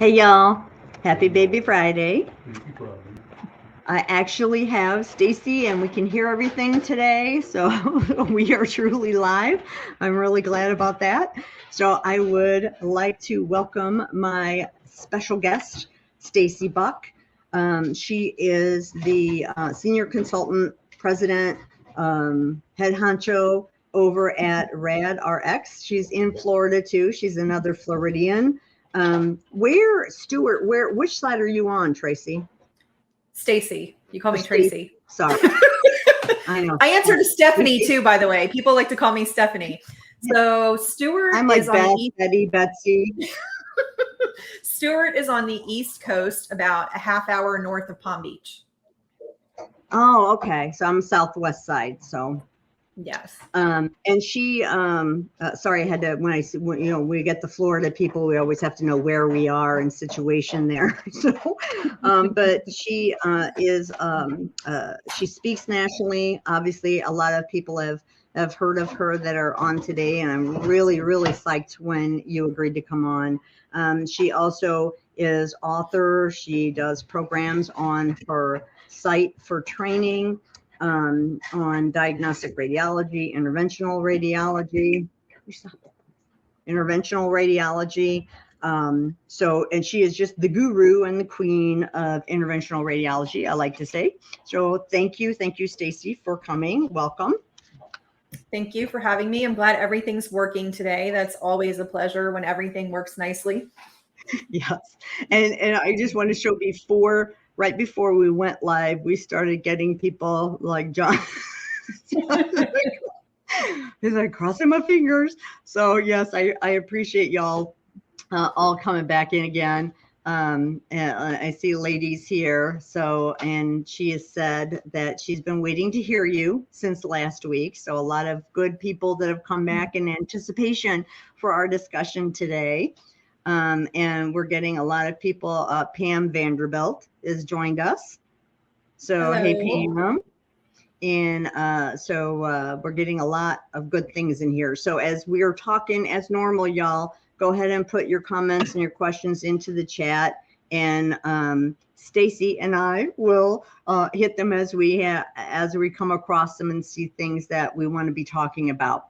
Hey y'all, happy baby Friday. I actually have Stacie and we can hear everything today. So we are truly live. I'm really glad about that. So I would like to welcome my special guest, Stacie Buck. She is the senior consultant, president, head honcho over at RadRx. She's in Florida too. She's another Floridian. Which side are you on, Tracy? Stacie. You call me Tracy. Sorry. I know. I answer to Stephanie too, by the way. People like to call me Stephanie. So Stuart I'm like is on the Betty, Betsy. Stuart is on the East Coast, about a half hour north of Palm Beach. Oh, okay. So I'm Southwest side. So yes. And she, sorry, I had to, when we get the Florida people, we always have to know where we are in situation there. So, but she she speaks nationally. Obviously, a lot of people have heard of her that are on today, and I'm really, really psyched when you agreed to come on. She also is author. She does programs on her site for training. On diagnostic radiology, interventional radiology. And she is just the guru and the queen of interventional radiology, I like to say. So thank you, Stacie, for coming. Welcome. Thank you for having me. I'm glad everything's working today. That's always a pleasure when everything works nicely. Yes, and I just want to show right before we went live, we started getting people like John. He's like crossing my fingers. So yes, I appreciate y'all all coming back in again. And I see ladies here. So, and she has said that she's been waiting to hear you since last week. So a lot of good people that have come back in anticipation for our discussion today. And we're getting a lot of people. Pam Vanderbilt has joined us. So, hello. Hey, Pam. And so we're getting a lot of good things in here. So as we are talking as normal, y'all, go ahead and put your comments and your questions into the chat. And Stacie and I will hit them as we come across them and see things that we want to be talking about.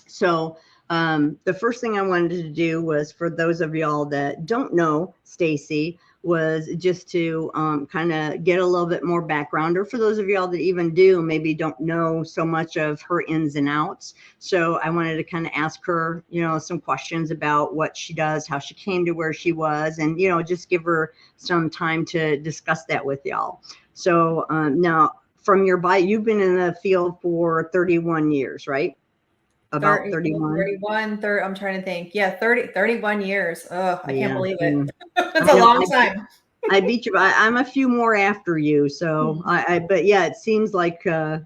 So the first thing I wanted to do was, for those of y'all that don't know Stacie, was just to kind of get a little bit more background, or for those of y'all that even do, maybe don't know so much of her ins and outs. So I wanted to kind of ask her, some questions about what she does, how she came to where she was, and, just give her some time to discuss that with y'all. So now, from your bio, you've been in the field for 31 years, right? About 31. I'm trying to think. Yeah, 31 years. Oh, I can't believe it. That's a long time. I beat you. I'm a few more after you. So but yeah, it seems like, but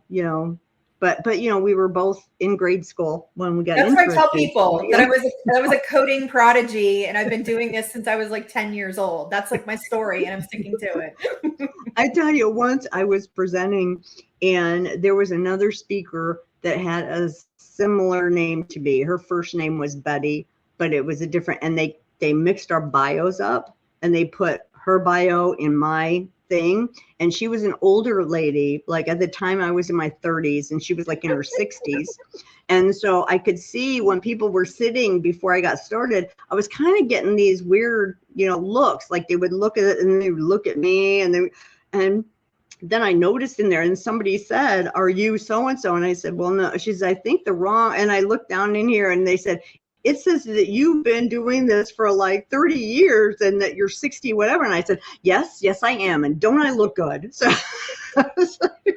we were both in grade school when we got That's interested. what I tell people, that I was a coding prodigy, and I've been doing this since I was like 10 years old. That's like my story, and I'm sticking to it. I tell you, once I was presenting, and there was another speaker that had a similar name to me. Her first name was Betty, but it was a different, and they mixed our bios up, and they put her bio in my thing. And she was an older lady, like at the time I was in my 30s, and she was like in her 60s. And so I could see when people were sitting before I got started, I was kind of getting these weird, looks, like they would look at it and they would look at me, and then I noticed in there, and somebody said, "Are you so-and-so?" And I said, "Well, no." She said, "I think the wrong," and I looked down in here, and they said, "It says that you've been doing this for like 30 years and that you're 60, whatever." And I said, yes, I am. And don't I look good? So, exactly.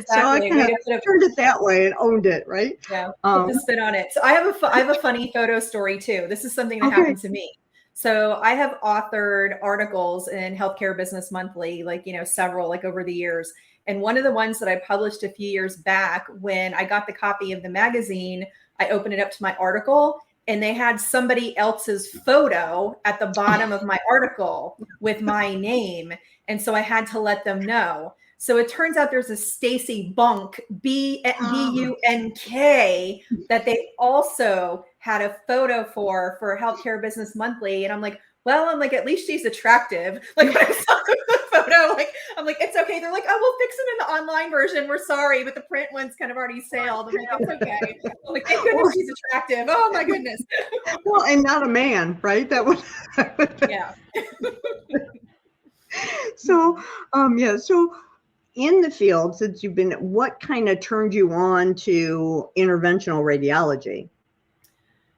So I kind of turned it that way and owned it, right? Yeah, put the spin on it. So I have a funny photo story too. This is something that happened to me. So I have authored articles in Healthcare Business Monthly, several, over the years. And one of the ones that I published a few years back, when I got the copy of the magazine, I opened it up to my article, and they had somebody else's photo at the bottom of my article with my name. And so I had to let them know. So it turns out there's a Stacie Buck, Bunk, that they also had a photo for Healthcare Business Monthly. And I'm like, well, I'm like, at least she's attractive. Like when I saw the photo, like, I'm like, it's okay. They're like, oh, we'll fix them in the online version. We're sorry, but the print one's kind of already sailed. I'm like, it's okay. I'm like, thank goodness she's attractive. Oh my goodness. Well, and not a man, right? That would. Yeah. So, yeah. So, in the field, since you've been, what kind of turned you on to interventional radiology?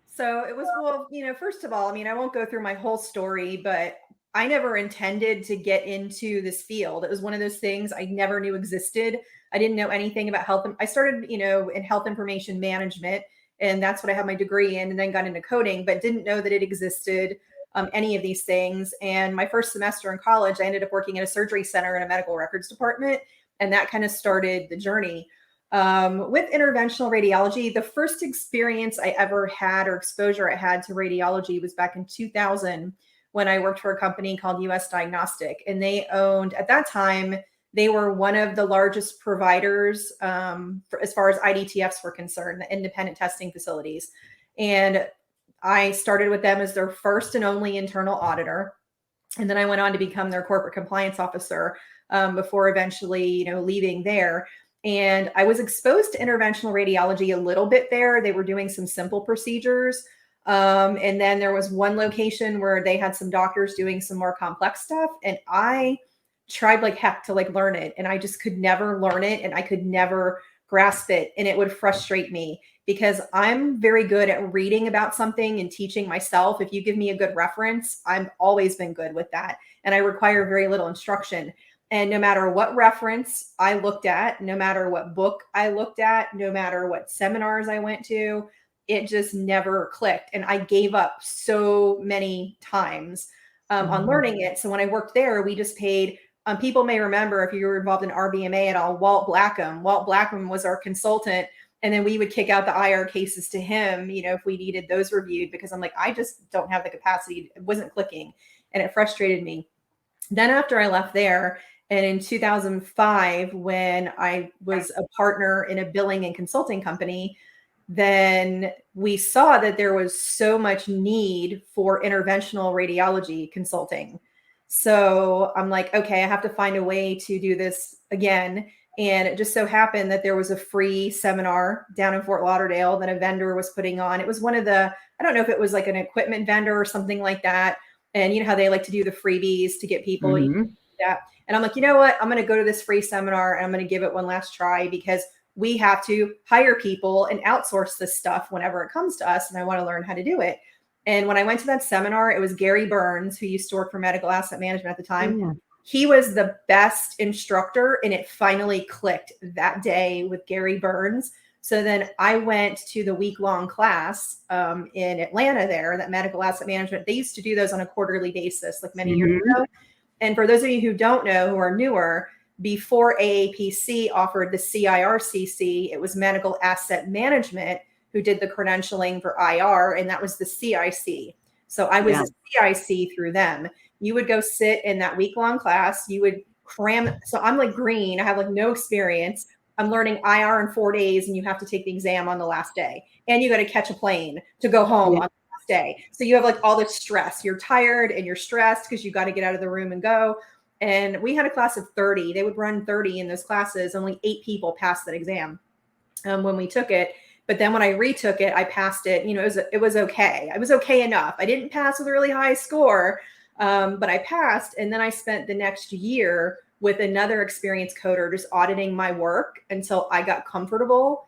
So it was, well, first of all, I mean, I won't go through my whole story, but I never intended to get into this field. It was one of those things I never knew existed. I didn't know anything about health. I started, in health information management, and that's what I have my degree in, and then got into coding, but didn't know that it existed, any of these things. And my first semester in college, I ended up working at a surgery center in a medical records department, and that kind of started the journey. With interventional radiology, the first experience I ever had or exposure I had to radiology was back in 2000 when I worked for a company called US Diagnostic. And they owned, at that time, they were one of the largest providers as far as IDTFs were concerned, the independent testing facilities. And I started with them as their first and only internal auditor. And then I went on to become their corporate compliance officer before eventually, leaving there. And I was exposed to interventional radiology a little bit there. They were doing some simple procedures. And then there was one location where they had some doctors doing some more complex stuff. And I tried like heck to like learn it. And I just could never learn it. And I could never grasp it. And it would frustrate me because I'm very good at reading about something and teaching myself. If you give me a good reference, I've always been good with that. And I require very little instruction. And no matter what reference I looked at, no matter what book I looked at, no matter what seminars I went to, it just never clicked. And I gave up so many times on learning it. So when I worked there, we just paid, people may remember if you were involved in RBMA at all, Walt Blackham. Walt Blackham was our consultant. And then we would kick out the IR cases to him, if we needed those reviewed, because I'm like, I just don't have the capacity. It wasn't clicking and it frustrated me. Then after I left there, and in 2005, when I was a partner in a billing and consulting company, then we saw that there was so much need for interventional radiology consulting. So I'm like, okay, I have to find a way to do this again. And it just so happened that there was a free seminar down in Fort Lauderdale that a vendor was putting on. It was one of the, I don't know if it was like an equipment vendor or something like that. And you know how they like to do the freebies to get people. That. And I'm like, you know what? I'm going to go to this free seminar and I'm going to give it one last try because we have to hire people and outsource this stuff whenever it comes to us. And I want to learn how to do it. And when I went to that seminar, it was Gary Burns, who used to work for Medical Asset Management at the time. Yeah. He was the best instructor, and it finally clicked that day with Gary Burns. So then I went to the week-long class in Atlanta there, that Medical Asset Management. They used to do those on a quarterly basis, like many years ago. And for those of you who don't know, who are newer, before AAPC offered the CIRCC, it was Medical Asset Management who did the credentialing for IR, and that was the CIC. So I was a CIC through them. You would go sit in that week-long class. You would cram. So I'm like green. I have like no experience. I'm learning IR in 4 days, and you have to take the exam on the last day. And you got to catch a plane to go home on day. So you have like all this stress. You're tired and you're stressed because you got to get out of the room and go. And we had a class of 30. They would run 30 in those classes. Only 8 people passed that exam when we took it. But then when I retook it, I passed it. It was okay. I was okay enough. I didn't pass with a really high score, but I passed. And then I spent the next year with another experienced coder just auditing my work until I got comfortable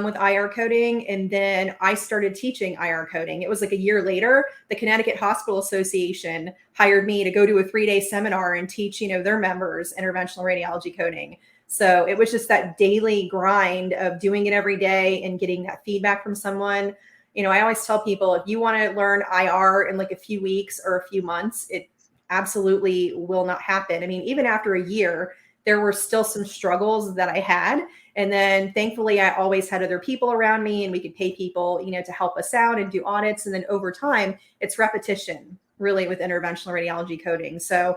with IR coding. And then I started teaching IR coding. It was like a year later, the Connecticut Hospital Association hired me to go to a 3-day seminar and teach, their members interventional radiology coding. So it was just that daily grind of doing it every day and getting that feedback from someone. I always tell people, if you want to learn IR in like a few weeks or a few months, it absolutely will not happen. I mean, even after a year, there were still some struggles that I had. And then thankfully, I always had other people around me and we could pay people, to help us out and do audits. And then over time, it's repetition really with interventional radiology coding. So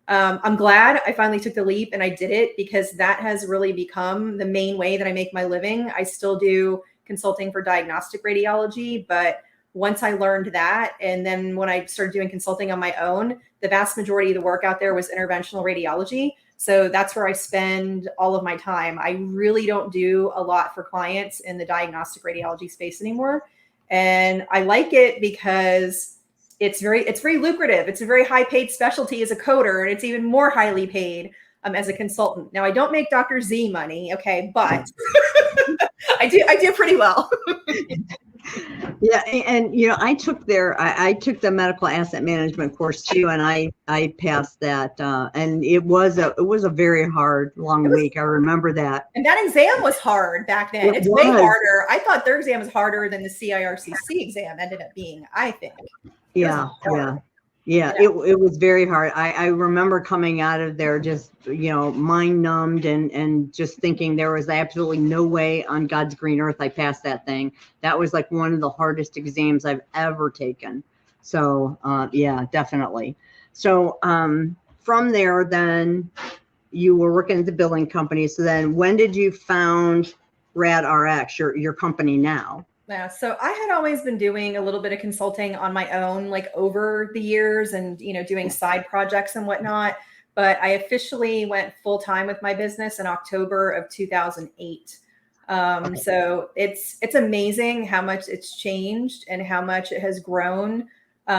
I'm glad I finally took the leap and I did it because that has really become the main way that I make my living. I still do consulting for diagnostic radiology, but once I learned that, and then when I started doing consulting on my own, the vast majority of the work out there was interventional radiology. So that's where I spend all of my time. I really don't do a lot for clients in the diagnostic radiology space anymore. And I like it because it's very lucrative. It's a very high paid specialty as a coder, and it's even more highly paid as a consultant. Now I don't make Dr. Z money, okay, but I do pretty well. Yeah, and I took the medical asset management course too, and I passed that, and it was a very hard, long week. I remember that. And that exam was hard back then. It's way harder. I thought their exam was harder than the CIRCC exam ended up being, I think. Yeah. It was very hard. I remember coming out of there just, mind numbed and just thinking there was absolutely no way on God's green earth I passed that thing. That was like one of the hardest exams I've ever taken. So, yeah, definitely. So, from there, then you were working at the billing company. So then when did you found RadRx, your company now? Yeah, so I had always been doing a little bit of consulting on my own, like over the years, and doing side projects and whatnot. But I officially went full time with my business in October of 2008. So it's amazing how much it's changed and how much it has grown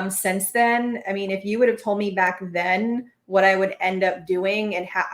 since then. I mean, if you would have told me back then what I would end up doing and how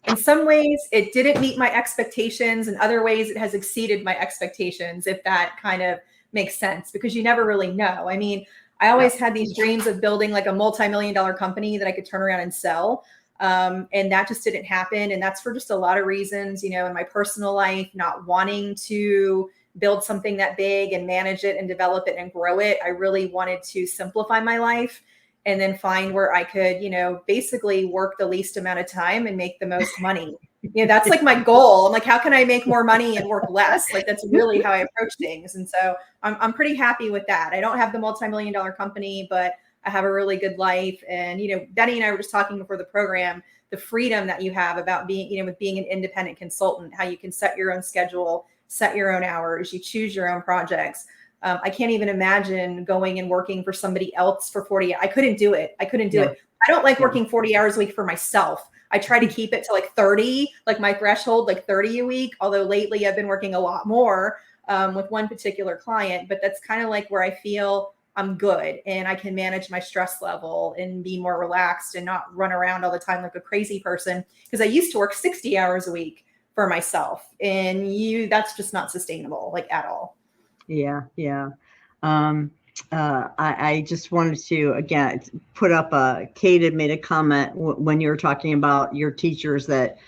in some ways, it didn't meet my expectations. In other ways, it has exceeded my expectations, if that kind of makes sense, because you never really know. I mean, I always had these dreams of building like a multi-million-dollar company that I could turn around and sell. And that just didn't happen. And that's for just a lot of reasons, in my personal life, not wanting to build something that big and manage it and develop it and grow it. I really wanted to simplify my life and then find where I could, basically work the least amount of time and make the most money. That's like my goal. I'm like, how can I make more money and work less? Like, that's really how I approach things. And so I'm pretty happy with that. I don't have the multi-million-dollar company, but I have a really good life. And, Betty and I were just talking before the program, the freedom that you have about being, with being an independent consultant, how you can set your own schedule, set your own hours, you choose your own projects. I can't even imagine going and working for somebody else for 40. I couldn't do it. I don't like working 40 hours a week for myself. I try to keep it to like 30, like my threshold, like 30 a week. Although lately I've been working a lot more with one particular client, but that's kind of like where I feel I'm good and I can manage my stress level and be more relaxed and not run around all the time like a crazy person. Because I used to work 60 hours a week for myself, and that's just not sustainable, like at all. Yeah. I just wanted to, again, put up Kate had made a comment when you were talking about your teachers that,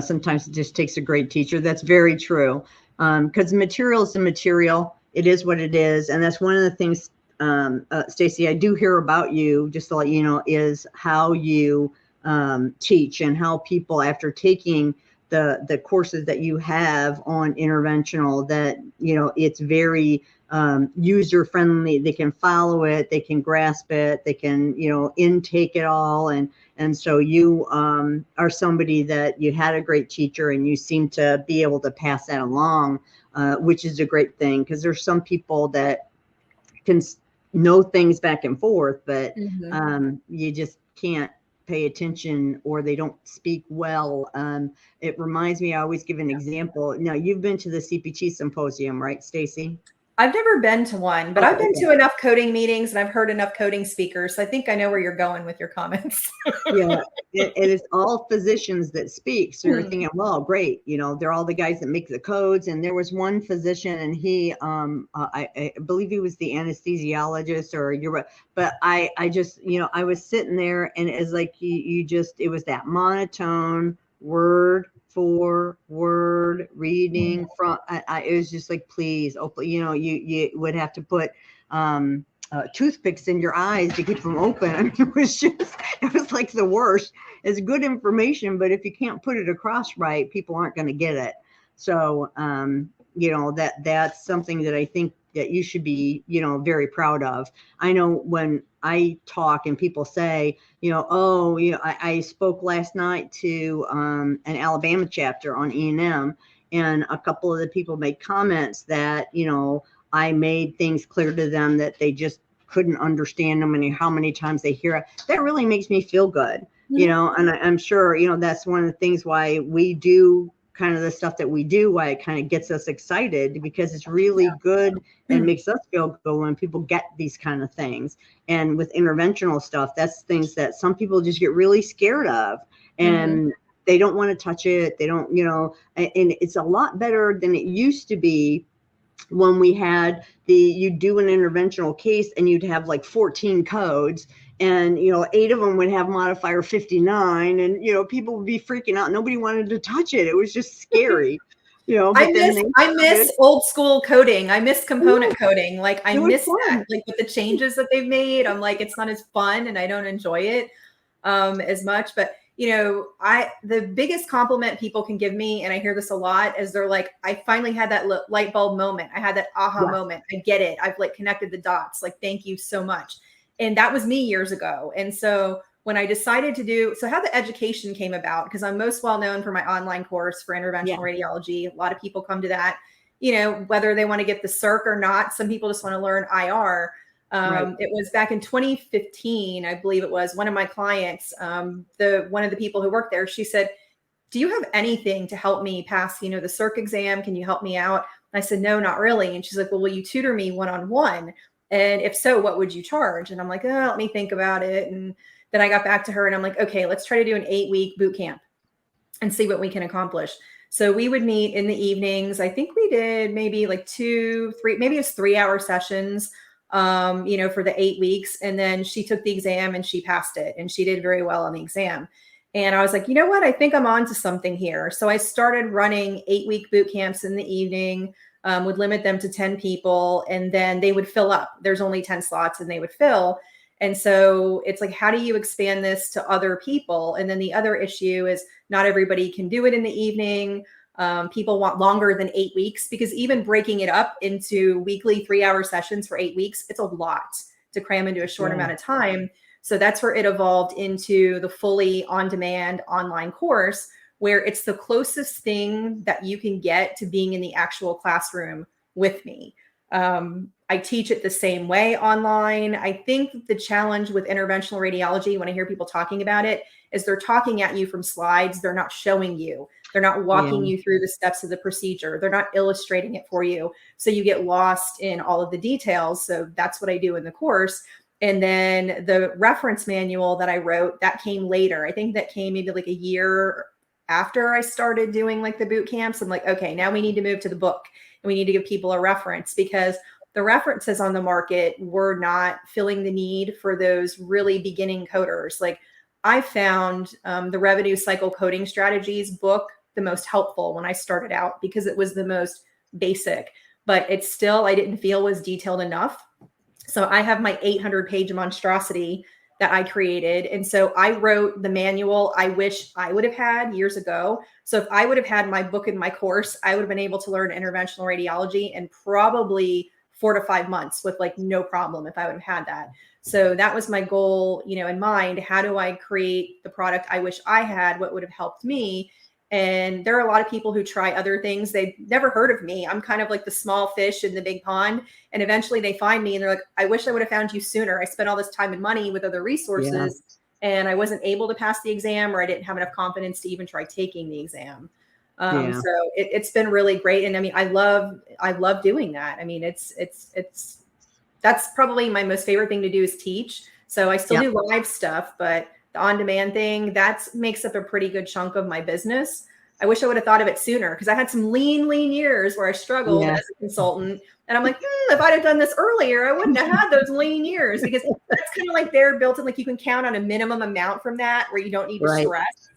sometimes it just takes a great teacher. That's very true. Because material is the material. It is what it is. And that's one of the things, Stacie, I do hear about you, just to let you know, is how you teach and how people, after taking the courses that you have on interventional, that it's very user friendly. They can follow it, they can grasp it, they can intake it all, and so you are somebody that you had a great teacher and you seem to be able to pass that along, which is a great thing, because there's some people that can know things back and forth, but you just can't pay attention, or they don't speak well. It reminds me, I always give an example. Now, you've been to the CPT symposium, right, Stacie? I've never been to one, but I've been to enough coding meetings and I've heard enough coding speakers. So I think I know where you're going with your comments. Yeah, it is all physicians that speak. So you're thinking, well, great. They're all the guys that make the codes. And there was one physician, and he, I believe he was the anesthesiologist, but I just, I was sitting there, and it's like it was that monotone word for word reading from. It was just like, please, you would have to put toothpicks in your eyes to keep them open. I mean, it was like the worst. It's good information, but if you can't put it across right, people aren't going to get it. So, that's something that I think that you should be, very proud of. I know when I talk and people say, I spoke last night to an Alabama chapter on E&M, and a couple of the people made comments that, I made things clear to them that they just couldn't understand them, and how many times they hear it. That really makes me feel good, you know, and I'm sure, you know, that's one of the things why we do kind of the stuff that we do, why it kind of gets us excited, because it's really good and makes us feel good when people get these kind of things. And with interventional stuff, that's things that some people just get really scared of, and they don't want to touch it. They don't, you know, and it's a lot better than it used to be when we had you'd do an interventional case and you'd have like 14 codes, and, you know, 8 of them would have modifier 59, and, you know, people would be freaking out. Nobody wanted to touch it. It was just scary, you know. But I miss old school coding. I miss component coding. Like, I miss that, like, with the changes that they've made. I'm like, it's not as fun, and I don't enjoy it as much. But, you know, the biggest compliment people can give me, and I hear this a lot, is they're like, I finally had that light bulb moment. I had that aha moment. I get it. I've like connected the dots. Like, thank you so much. And that was me years ago. And so when I decided to how the education came about, because I'm most well known for my online course for interventional radiology. A lot of people come to that, you know, whether they want to get the CERC or not. Some people just want to learn IR. It was back in 2015, I believe it was, one of my clients, one of the people who worked there, she said, do you have anything to help me pass, you know, the CERC exam? Can you help me out? And I said, no, not really. And she's like, well, will you tutor me one-on-one? And if so, what would you charge? And I'm like, oh, let me think about it. And then I got back to her and I'm like, okay, let's try to do an 8-week boot camp and see what we can accomplish. So we would meet in the evenings. I think we did maybe like 2, 3, maybe it was 3-hour sessions, you know, for the 8 weeks. And then she took the exam and she passed it, and she did very well on the exam. And I was like, you know what? I think I'm on to something here. So I started running 8-week boot camps in the evening, would limit them to 10 people, and then they would fill up. There's only 10 slots and they would fill. And so it's like, how do you expand this to other people? And then the other issue is not everybody can do it in the evening. People want longer than 8 weeks, because even breaking it up into weekly 3-hour sessions for 8 weeks, it's a lot to cram into a short amount of time. So that's where it evolved into the fully on-demand online course, where it's the closest thing that you can get to being in the actual classroom with me. I teach it the same way online. I think the challenge with interventional radiology, when I hear people talking about it, is they're talking at you from slides. They're not showing you. They're not walking you through the steps of the procedure. They're not illustrating it for you. So you get lost in all of the details. So that's what I do in the course. And then the reference manual that I wrote, that came later. I think that came maybe like a year after I started doing like the boot camps. I'm like, okay, now we need to move to the book, and we need to give people a reference, because the references on the market were not filling the need for those really beginning coders. Like, I found the revenue cycle coding strategies book the most helpful when I started out, because it was the most basic, but it's still, I didn't feel was detailed enough. So I have my 800-page monstrosity that I created. And so I wrote the manual I wish I would have had years ago. So if I would have had my book and my course, I would have been able to learn interventional radiology in probably 4 to 5 months with like no problem, if I would have had that. So that was my goal, you know, in mind. How do I create the product I wish I had? What would have helped me? And there are a lot of people who try other things. They've never heard of me. I'm kind of like the small fish in the big pond. And eventually they find me and they're like, I wish I would have found you sooner. I spent all this time and money with other resources and I wasn't able to pass the exam, or I didn't have enough confidence to even try taking the exam. So it's been really great. And I mean, I love doing that. I mean, that's probably my most favorite thing to do is teach. So I still do live stuff, but the on-demand thing, that makes up a pretty good chunk of my business. I wish I would have thought of it sooner, because I had some lean years where I struggled as a consultant. And I'm like, if I'd have done this earlier, I wouldn't have had those lean years, because that's kind of like they're built in, like you can count on a minimum amount from that where you don't need to stress.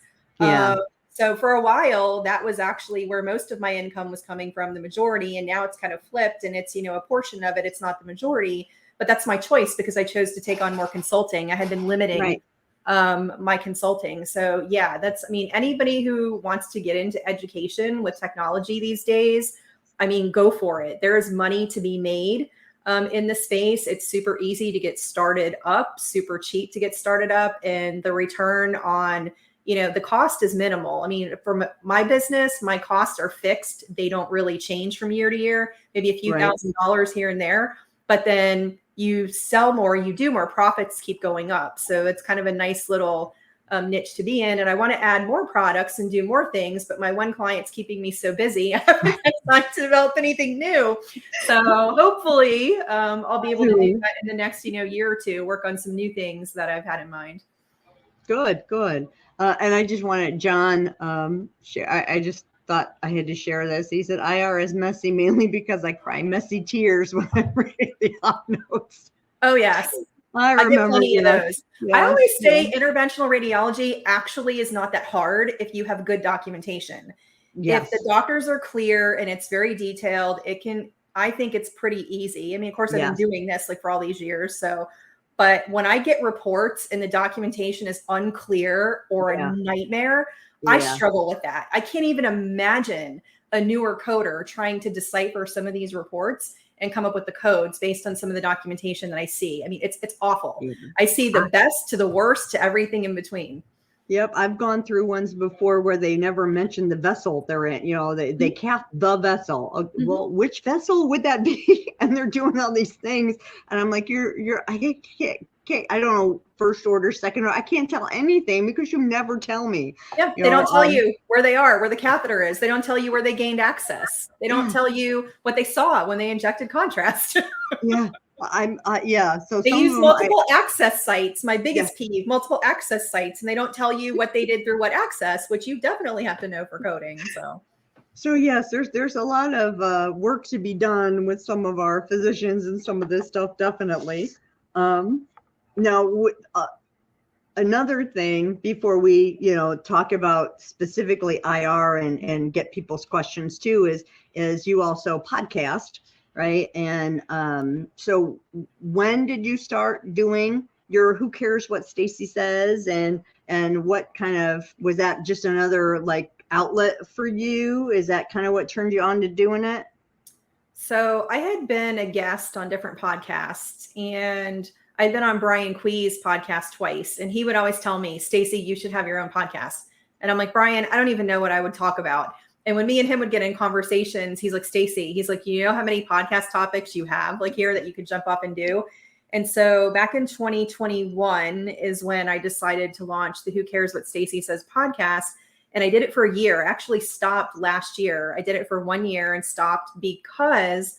So for a while, that was actually where most of my income was coming from, the majority. And now it's kind of flipped, and it's, you know, a portion of it. It's not the majority, but that's my choice, because I chose to take on more consulting. I had been limiting my consulting. So yeah, I mean, anybody who wants to get into education with technology these days, I mean, go for it. There is money to be made in the space. It's super easy to get started up, super cheap to get started up. And the return on, the cost is minimal. I mean, for my business, my costs are fixed. They don't really change from year to year, maybe a few $1,000s here and there, but then you sell more, you do more, profits keep going up. So it's kind of a nice little niche to be in. And I want to add more products and do more things, but my one client's keeping me so busy. I haven't had time to develop anything new. So hopefully I'll be able to do that in the next, year or two, work on some new things that I've had in mind. Good. And I just wanted John, I just thought I had to share this. He said, IR is messy mainly because I cry messy tears when I read the op notes. Oh, yes. I remember plenty of those. Yeah, I always say interventional radiology actually is not that hard if you have good documentation. Yes. If the doctors are clear and it's very detailed, I think it's pretty easy. I mean, of course, I've been doing this like for all these years. So, but when I get reports and the documentation is unclear or a nightmare, I struggle with that. I can't even imagine a newer coder trying to decipher some of these reports and come up with the codes based on some of the documentation that I see. I mean, it's awful. I see the best to the worst to everything in between. Yep. I've gone through ones before where they never mentioned the vessel they're in, they cath the vessel. Well, which vessel would that be? And they're doing all these things. And I'm like, I don't know, first order, second order. I can't tell anything because you never tell me. Yeah, they don't tell you where they are, where the catheter is. They don't tell you where they gained access. They don't tell you what they saw when they injected contrast. Yeah. So they use multiple access sites. My biggest peeve, multiple access sites, and they don't tell you what they did through what access, which you definitely have to know for coding. So yes, there's a lot of work to be done with some of our physicians and some of this stuff, definitely. Now, another thing before we, talk about specifically IR and get people's questions too is you also podcast, right? And so when did you start doing your Who Cares What Stacie Says, and what kind of, was that just another like outlet for you? Is that kind of what turned you on to doing it? So I had been a guest on different podcasts, and I've been on Brian Quee's podcast twice, and he would always tell me, Stacie, you should have your own podcast. And I'm like, Brian, I don't even know what I would talk about. And when me and him would get in conversations, he's like, Stacie, he's like, you know how many podcast topics you have like here that you could jump up and do? And so back in 2021 is when I decided to launch the Who Cares What Stacie Says podcast. And I did it for a year. I actually stopped last year. I did it for 1 year and stopped because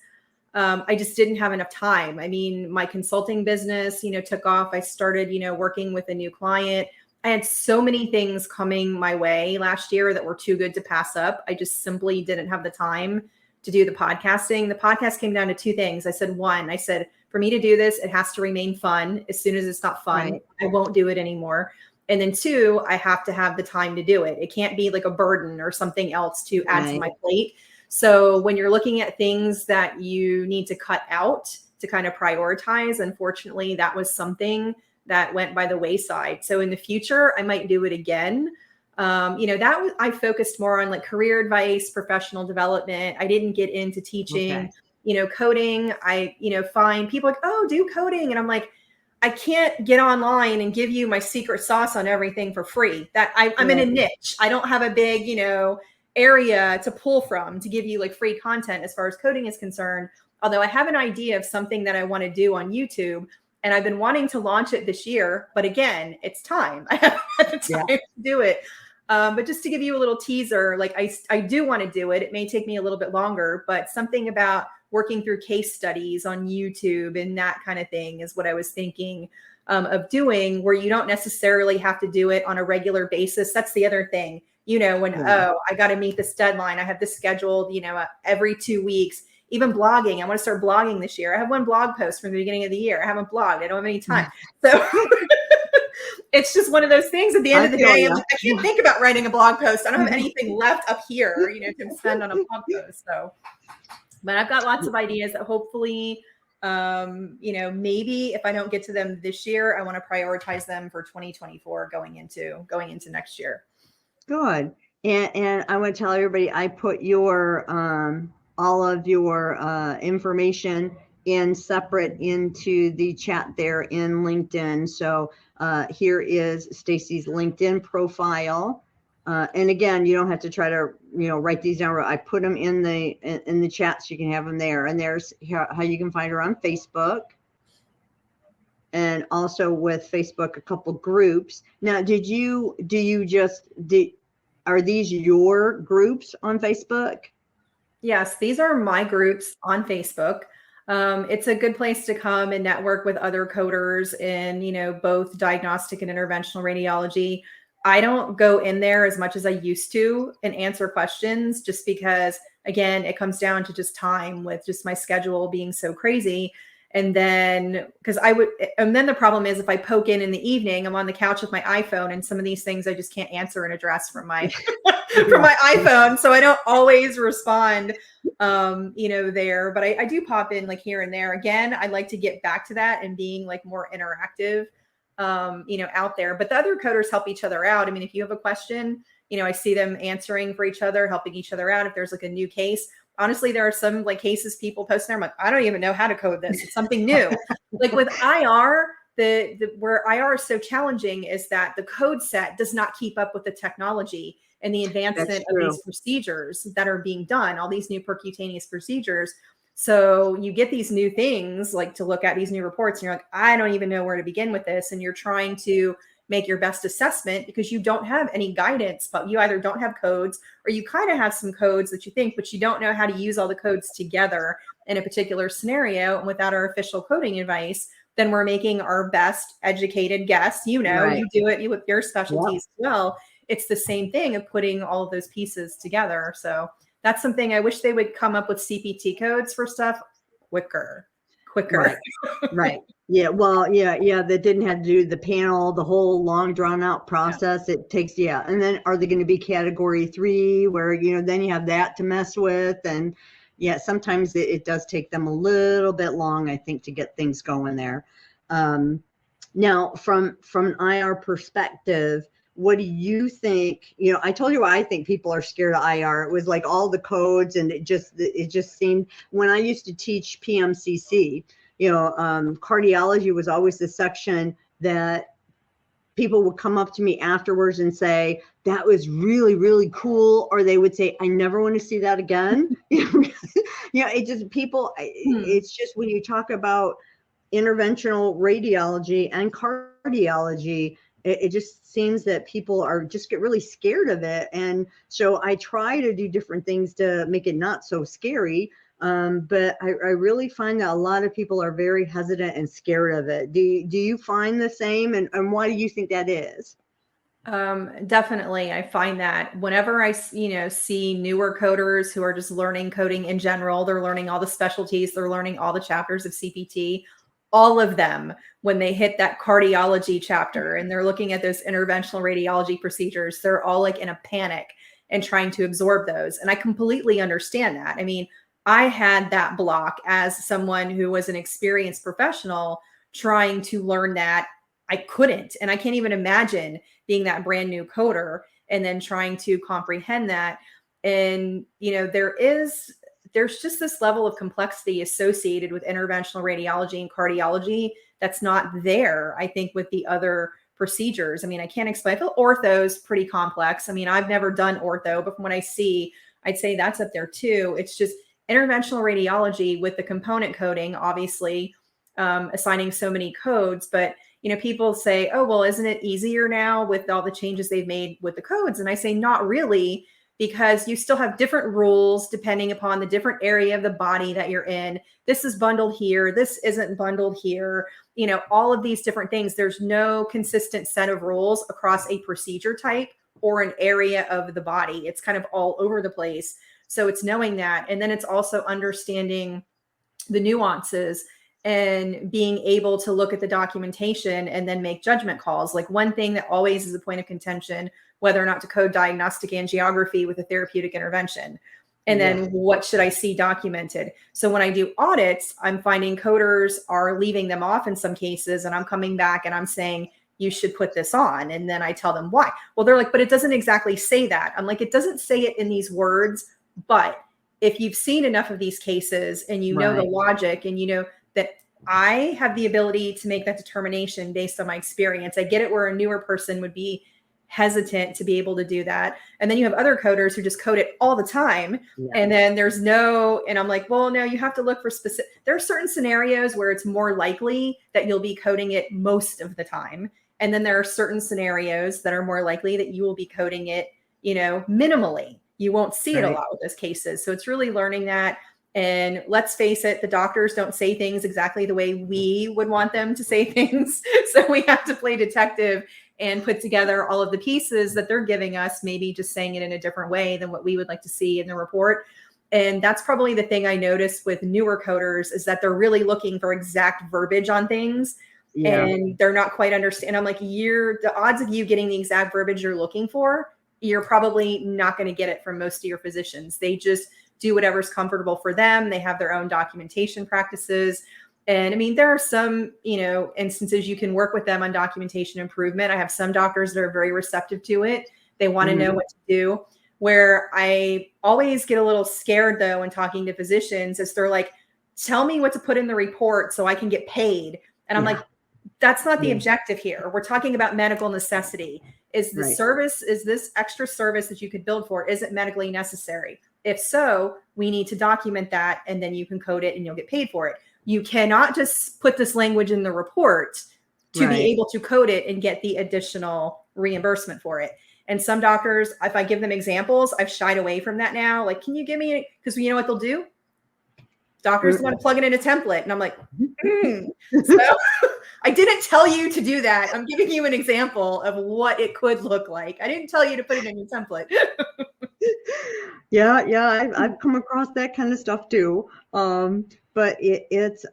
I just didn't have enough time. I mean, my consulting business, took off. I started, working with a new client. I had so many things coming my way last year that were too good to pass up. I just simply didn't have the time to do the podcasting. The podcast came down to two things. I said, for me to do this, it has to remain fun. As soon as it's not fun, I won't do it anymore. And then two, I have to have the time to do it. It can't be like a burden or something else to add to my plate. So when you're looking at things that you need to cut out to kind of prioritize, unfortunately, that was something that went by the wayside. So in the future, I might do it again. I focused more on like career advice, professional development. I didn't get into teaching, coding. I, find people like, oh, do coding. And I'm like, I can't get online and give you my secret sauce on everything for free. That I'm in a niche. I don't have a big, area to pull from to give you like free content as far as coding is concerned. Although I have an idea of something that I want to do on YouTube, and I've been wanting to launch it this year, but again, it's time. I haven't had the time to do it. But just to give you a little teaser, like I do want to do it. It may take me a little bit longer, but something about working through case studies on YouTube and that kind of thing is what I was thinking of doing, where you don't necessarily have to do it on a regular basis. That's the other thing. I got to meet this deadline. I have this scheduled, every 2 weeks. Even blogging. I want to start blogging this year. I have one blog post from the beginning of the year. I haven't blogged. I don't have any time. So it's just one of those things at the end of the day. I can't think about writing a blog post. I don't have anything left up here, to spend on a blog post. So, but I've got lots of ideas that hopefully, maybe if I don't get to them this year, I want to prioritize them for 2024 going into next year. Good. And I want to tell everybody, I put your, all of your information in separate into the chat there in LinkedIn. So here is Stacie's LinkedIn profile. And again, you don't have to try to, write these down. I put them in the chat so you can have them there. And there's how you can find her on Facebook. And also with Facebook, a couple groups. Now, are these your groups on Facebook? Yes, these are my groups on Facebook. It's a good place to come and network with other coders in, both diagnostic and interventional radiology. I don't go in there as much as I used to and answer questions just because, again, it comes down to just time with just my schedule being so crazy. And then the problem is if I poke in the evening, I'm on the couch with my iPhone, and some of these things I just can't answer and address from my from my iPhone. So I don't always respond, there, but I do pop in like here and there. Again, I like to get back to that and being like more interactive, out there. But the other coders help each other out. I mean, if you have a question, I see them answering for each other, helping each other out. If there's like a new case, honestly, there are some like cases people post there. I'm like, I don't even know how to code this. It's something new. Like with IR, where IR is so challenging is that the code set does not keep up with the technology and the advancement of these procedures that are being done, all these new percutaneous procedures. So you get these new things like to look at these new reports and you're like, I don't even know where to begin with this. And you're trying to make your best assessment because you don't have any guidance, but you either don't have codes or you kind of have some codes that you think, but you don't know how to use all the codes together in a particular scenario. And without our official coding advice, then we're making our best educated guess. Right. You do it with your specialties as well. It's the same thing of putting all of those pieces together. So that's something I wish they would come up with CPT codes for stuff quicker. Right. Yeah. Well, yeah. That didn't have to do the panel, the whole long drawn out process. Yeah. It takes, And then are they going to be category 3 where, then you have that to mess with? And sometimes it does take them a little bit long, I think, to get things going there. Now from an IR perspective, what do you think? I told you why I think people are scared of IR. It was like all the codes, and it just seemed, when I used to teach PMCC, cardiology was always the section that people would come up to me afterwards and say, that was really, really cool. Or they would say, I never want to see that again. It's just when you talk about interventional radiology and cardiology, it just seems that people get really scared of it. And so I try to do different things to make it not so scary. But I really find that a lot of people are very hesitant and scared of it. Do you find the same? And why do you think that is? Definitely. I find that whenever I, see newer coders who are just learning coding in general, they're learning all the specialties, they're learning all the chapters of CPT, all of them, when they hit that cardiology chapter and they're looking at those interventional radiology procedures, they're all like in a panic and trying to absorb those. And I completely understand that. I mean, I had that block as someone who was an experienced professional trying to learn that. I couldn't. And I can't even imagine being that brand new coder and then trying to comprehend that. And, there's just this level of complexity associated with interventional radiology and cardiology that's not there, I think, with the other procedures. I mean, I can't explain. I feel ortho's pretty complex. I mean, I've never done ortho, but from what I see, I'd say that's up there too. It's just interventional radiology with the component coding, obviously, assigning so many codes. But, people say, oh, well, isn't it easier now with all the changes they've made with the codes? And I say, not really, because you still have different rules depending upon the different area of the body that you're in. This is bundled here. This isn't bundled here. All of these different things. There's no consistent set of rules across a procedure type or an area of the body. It's kind of all over the place. So it's knowing that. And then it's also understanding the nuances and being able to look at the documentation and then make judgment calls. Like one thing that always is a point of contention, whether or not to code diagnostic angiography with a therapeutic intervention. And then what should I see documented? So when I do audits, I'm finding coders are leaving them off in some cases, and I'm coming back and I'm saying, you should put this on. And then I tell them why. Well, they're like, but it doesn't exactly say that. I'm like, it doesn't say it in these words, but if you've seen enough of these cases and you know the logic and you know that I have the ability to make that determination based on my experience. I get it where a newer person would be hesitant to be able to do that. And then you have other coders who just code it all the time. Yeah. And then there's no, and I'm like, well, no, you have to look for specific, there are certain scenarios where it's more likely that you'll be coding it most of the time. And then there are certain scenarios that are more likely that you will be coding it, you know, minimally. You won't see it a lot with those cases. So it's really learning that. And let's face it, the doctors don't say things exactly the way we would want them to say things. So we have to play detective and put together all of the pieces that they're giving us, maybe just saying it in a different way than what we would like to see in the report. And that's probably the thing I noticed with newer coders is that they're really looking for exact verbiage on things. Yeah. And they're not quite understanding. I'm like, the odds of you getting the exact verbiage you're looking for, you're probably not going to get it from most of your physicians. They just do whatever's comfortable for them. They have their own documentation practices. And I mean, there are some, you know, instances you can work with them on documentation improvement. I have some doctors that are very receptive to it. They want to know what to do. Where I always get a little scared though, when talking to physicians is they're like, tell me what to put in the report so I can get paid. And I'm like, that's not the objective here. We're talking about medical necessity. Is the service, is this extra service that you could build for, is it medically necessary? If so, we need to document that and then you can code it and you'll get paid for it. You cannot just put this language in the report to be able to code it and get the additional reimbursement for it. And some doctors, if I give them examples, I've shied away from that now. Like, can you give me, because you know what they'll do? Doctors want to plug it in a template. And I'm like, So I didn't tell you to do that. I'm giving you an example of what it could look like. I didn't tell you to put it in your template. Yeah. I've come across that kind of stuff too. But it's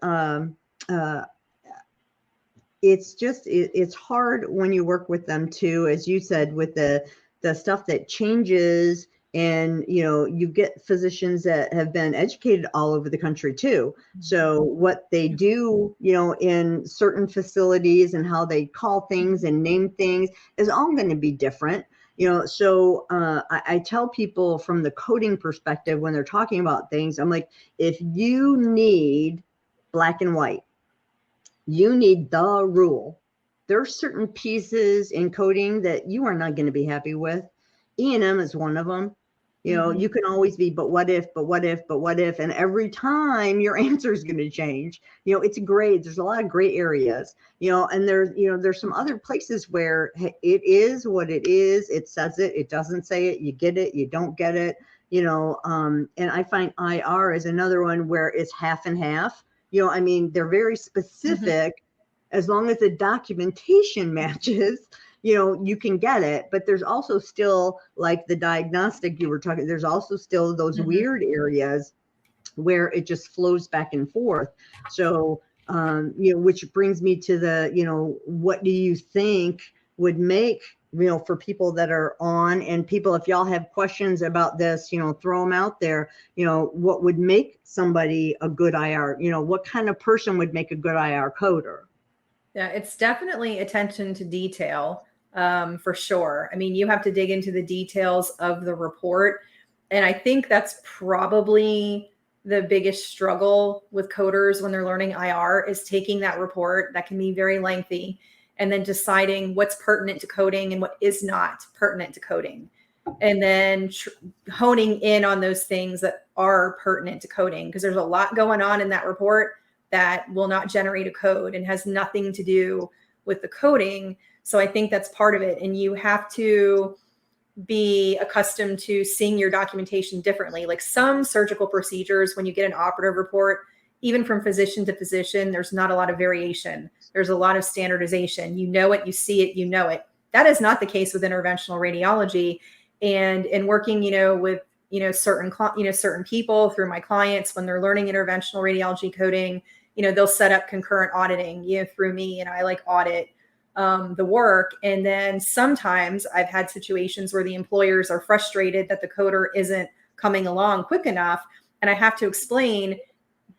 hard when you work with them too, as you said, with the stuff that changes. And, you know, you get physicians that have been educated all over the country too. So what they do, you know, in certain facilities and how they call things and name things is all going to be different. You know, so I tell people from the coding perspective when they're talking about things, I'm like, if you need black and white, you need the rule. There are certain pieces in coding that you are not going to be happy with. E&M is one of them. You know, you can always be, but what if, and every time your answer is going to change. You know, it's great. There's a lot of gray areas, you know, and there's some other places where it is what it is. It says it, it doesn't say it. You get it, you don't get it, you know. And I find IR is another one where it's half and half. You know, I mean, they're very specific as long as the documentation matches. You know, you can get it, but there's also still, like the diagnostic you were talking, there's also still those weird areas where it just flows back and forth. So, you know, which brings me to the, you know, what do you think would make, you know, for people that are on, and people, if y'all have questions about this, you know, throw them out there. You know, what would make somebody a good IR? You know, what kind of person would make a good IR coder? Yeah, it's definitely attention to detail. For sure. I mean, you have to dig into the details of the report. And I think that's probably the biggest struggle with coders when they're learning IR is taking that report that can be very lengthy and then deciding what's pertinent to coding and what is not pertinent to coding. And then honing in on those things that are pertinent to coding, because there's a lot going on in that report that will not generate a code and has nothing to do with the coding. So I think that's part of it. And you have to be accustomed to seeing your documentation differently. Like some surgical procedures, when you get an operative report, even from physician to physician, there's not a lot of variation. There's a lot of standardization. You know it, you see it, you know it. That is not the case with interventional radiology. And in working, you know, with, you know, certain people through my clients, when they're learning interventional radiology coding, you know, they'll set up concurrent auditing, you know, through me, and I like audit the work. And then sometimes I've had situations where the employers are frustrated that the coder isn't coming along quick enough. And I have to explain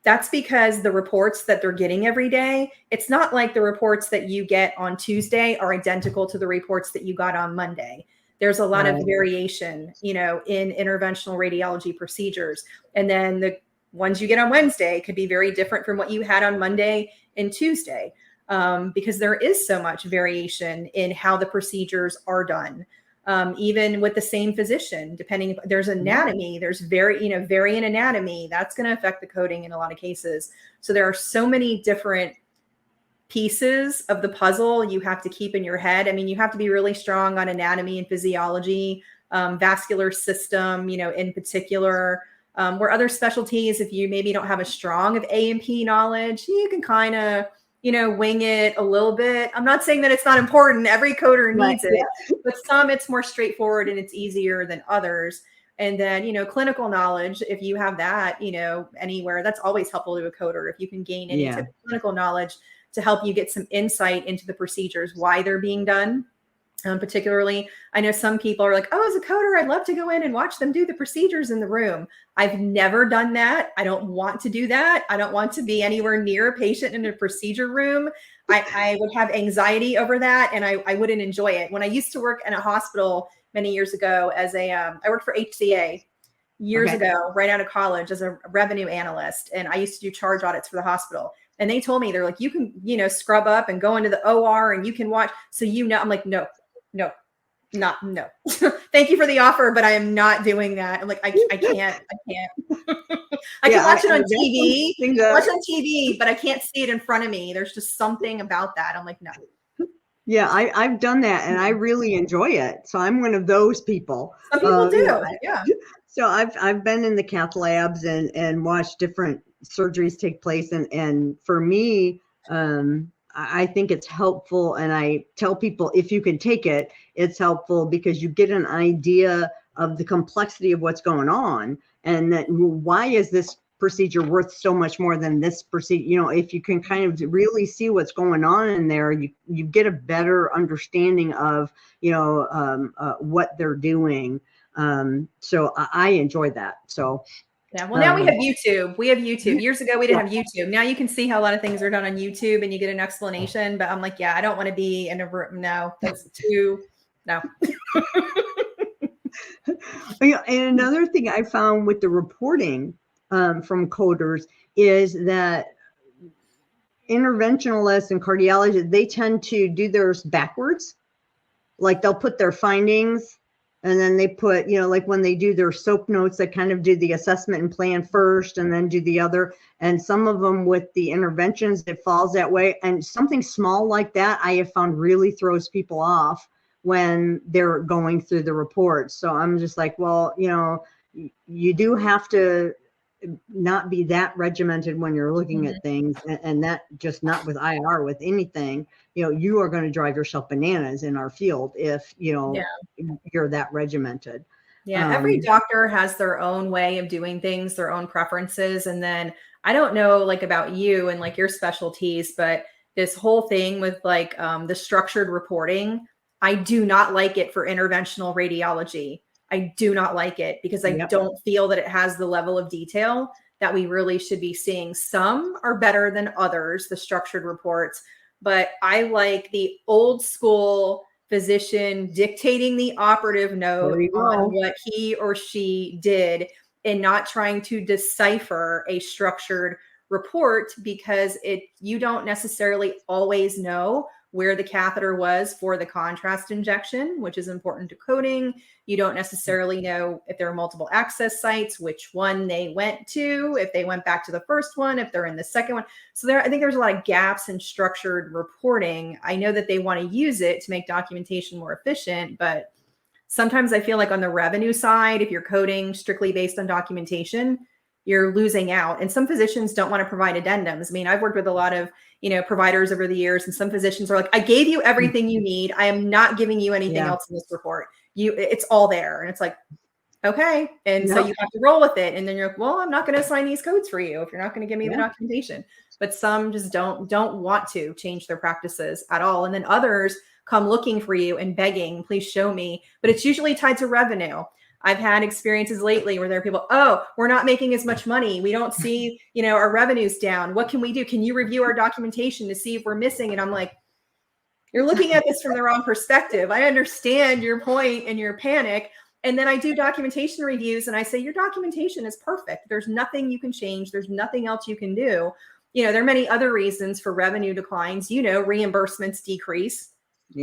that's because the reports that they're getting every day, it's not like the reports that you get on Tuesday are identical to the reports that you got on Monday. There's a lot of variation, you know, in interventional radiology procedures. And then the ones you get on Wednesday could be very different from what you had on Monday and Tuesday, because there is so much variation in how the procedures are done. Even with the same physician, depending, there's anatomy, there's variant anatomy, that's going to affect the coding in a lot of cases. So there are so many different pieces of the puzzle you have to keep in your head. I mean, you have to be really strong on anatomy and physiology, vascular system, you know, in particular, where other specialties, if you maybe don't have a strong of A&P knowledge, you can kind of, you know, wing it a little bit. I'm not saying that it's not important. Every coder needs it, but some it's more straightforward and it's easier than others. And then, you know, clinical knowledge, if you have that, you know, anywhere, that's always helpful to a coder. If you can gain any type of clinical knowledge to help you get some insight into the procedures, why they're being done. Particularly, I know some people are like, oh, as a coder, I'd love to go in and watch them do the procedures in the room. I've never done that. I don't want to do that. I don't want to be anywhere near a patient in a procedure room. I would have anxiety over that, and I wouldn't enjoy it. When I used to work in a hospital many years ago as I worked for HCA years ago, right out of college as a revenue analyst. And I used to do charge audits for the hospital. And they told me, they're like, you can, you know, scrub up and go into the OR and you can watch. So, you know, I'm like, no. Thank you for the offer, but I am not doing that. I'm like, I can't. I can watch it on TV, but I can't see it in front of me. There's just something about that. I'm like, no. Yeah, I've done that and I really enjoy it. So I'm one of those people. Some people do. Yeah. So I've been in the cath labs and watched different surgeries take place. And for me, I think it's helpful. And I tell people, if you can take it, it's helpful because you get an idea of the complexity of what's going on. And that, why is this procedure worth so much more than this procedure? You know, if you can kind of really see what's going on in there, you get a better understanding of, you know, what they're doing. So I enjoy that. So yeah. Well, now we have YouTube. Years ago, we didn't have YouTube. Now you can see how a lot of things are done on YouTube and you get an explanation, but I'm like, yeah, I don't want to be in a room. No, that's too, no. And another thing I found with the reporting from coders is that interventionalists and cardiologists, they tend to do theirs backwards. Like they'll put their findings and then they put, you know, like when they do their SOAP notes, they kind of do the assessment and plan first and then do the other. And some of them with the interventions, it falls that way. And something small like that, I have found really throws people off when they're going through the reports. So I'm just like, well, you know, you do have to not be that regimented when you're looking at things, and that just not with IR, with anything, you know, you are going to drive yourself bananas in our field if, you know, you're that regimented. Yeah. Every doctor has their own way of doing things, their own preferences. And then I don't know, like about you and like your specialties, but this whole thing with like the structured reporting, I do not like it for interventional radiology. I do not like it because I don't feel that it has the level of detail that we really should be seeing. Some are better than others, the structured reports, but I like the old school physician dictating the operative note on what he or she did and not trying to decipher a structured report, because you don't necessarily always know where the catheter was for the contrast injection, which is important to coding. You don't necessarily know if there are multiple access sites, which one they went to, if they went back to the first one, if they're in the second one. So I think there's a lot of gaps in structured reporting. I know that they want to use it to make documentation more efficient, but sometimes I feel like on the revenue side, if you're coding strictly based on documentation, you're losing out. And some physicians don't want to provide addendums. I mean, I've worked with a lot of, you know, providers over the years, and some physicians are like, I gave you everything you need. I am not giving you anything else in this report. It's all there. And it's like, okay. And so you have to roll with it. And then you're like, well, I'm not going to assign these codes for you if you're not going to give me the documentation. But some just don't want to change their practices at all. And then others come looking for you and begging, please show me. But it's usually tied to revenue. I've had experiences lately where there are people, oh, we're not making as much money. We don't see, you know, our revenue's down. What can we do? Can you review our documentation to see if we're missing? And I'm like, You're looking at this from the wrong perspective. I understand your point and your panic. And then I do documentation reviews and I say, your documentation is perfect. There's nothing you can change. There's nothing else you can do. There are many other reasons for revenue declines. Reimbursements decrease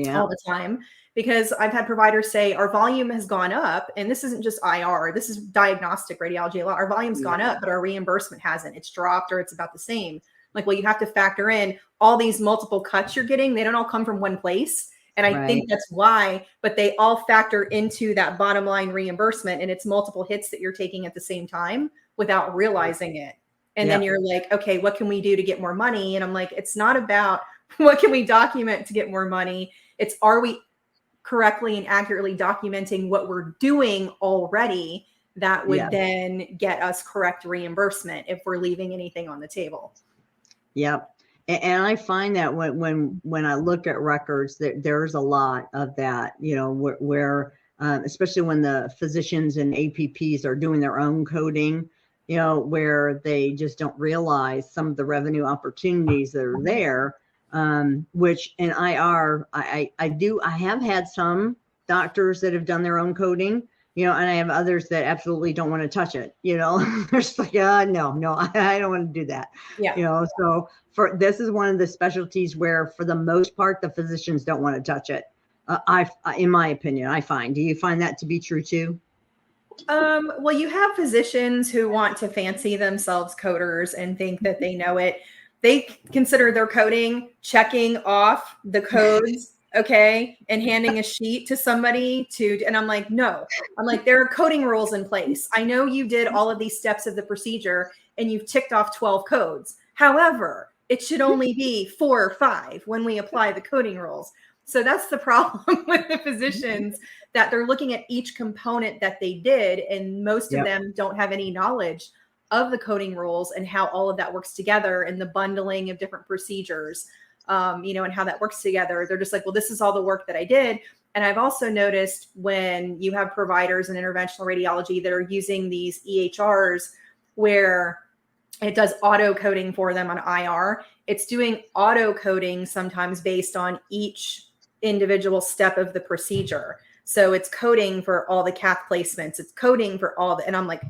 all the time, because I've had providers say our volume has gone up, and this isn't just IR, this is diagnostic radiology a lot. Our volume's gone up, but our reimbursement hasn't. It's dropped or it's about the same. Like, well, you have to factor in all these multiple cuts you're getting. They don't all come from one place. And I think that's why, but they all factor into that bottom line reimbursement, and it's multiple hits that you're taking at the same time without realizing it. And then you're like, okay, what can we do to get more money? And I'm like, it's not about what can we document to get more money. It's, are we correctly and accurately documenting what we're doing already that would then get us correct reimbursement if we're leaving anything on the table. Yep. And I find that when I look at records, there's a lot of that, where especially when the physicians and APPs are doing their own coding, where they just don't realize some of the revenue opportunities that are there, which in IR, I have had some doctors that have done their own coding, and I have others that absolutely don't want to touch it. They're just like, no, I don't want to do that. Yeah. So this is one of the specialties where, for the most part, the physicians don't want to touch it. In my opinion, I find. Do you find that to be true too? Well, you have physicians who want to fancy themselves coders and think that they know it. They consider their coding checking off the codes, okay, and handing a sheet to somebody and I'm like, no. I'm like, there are coding rules in place. I know you did all of these steps of the procedure and you've ticked off 12 codes. However, it should only be 4 or 5 when we apply the coding rules. So that's the problem with the physicians, that they're looking at each component that they did, and most of them don't have any knowledge of the coding rules and how all of that works together, and the bundling of different procedures, and how that works together. They're just like, well, this is all the work that I did. And I've also noticed when you have providers in interventional radiology that are using these EHRs where it does auto coding for them on IR, it's doing auto coding sometimes based on each individual step of the procedure. So it's coding for all the cath placements. It's coding for all and I'm like,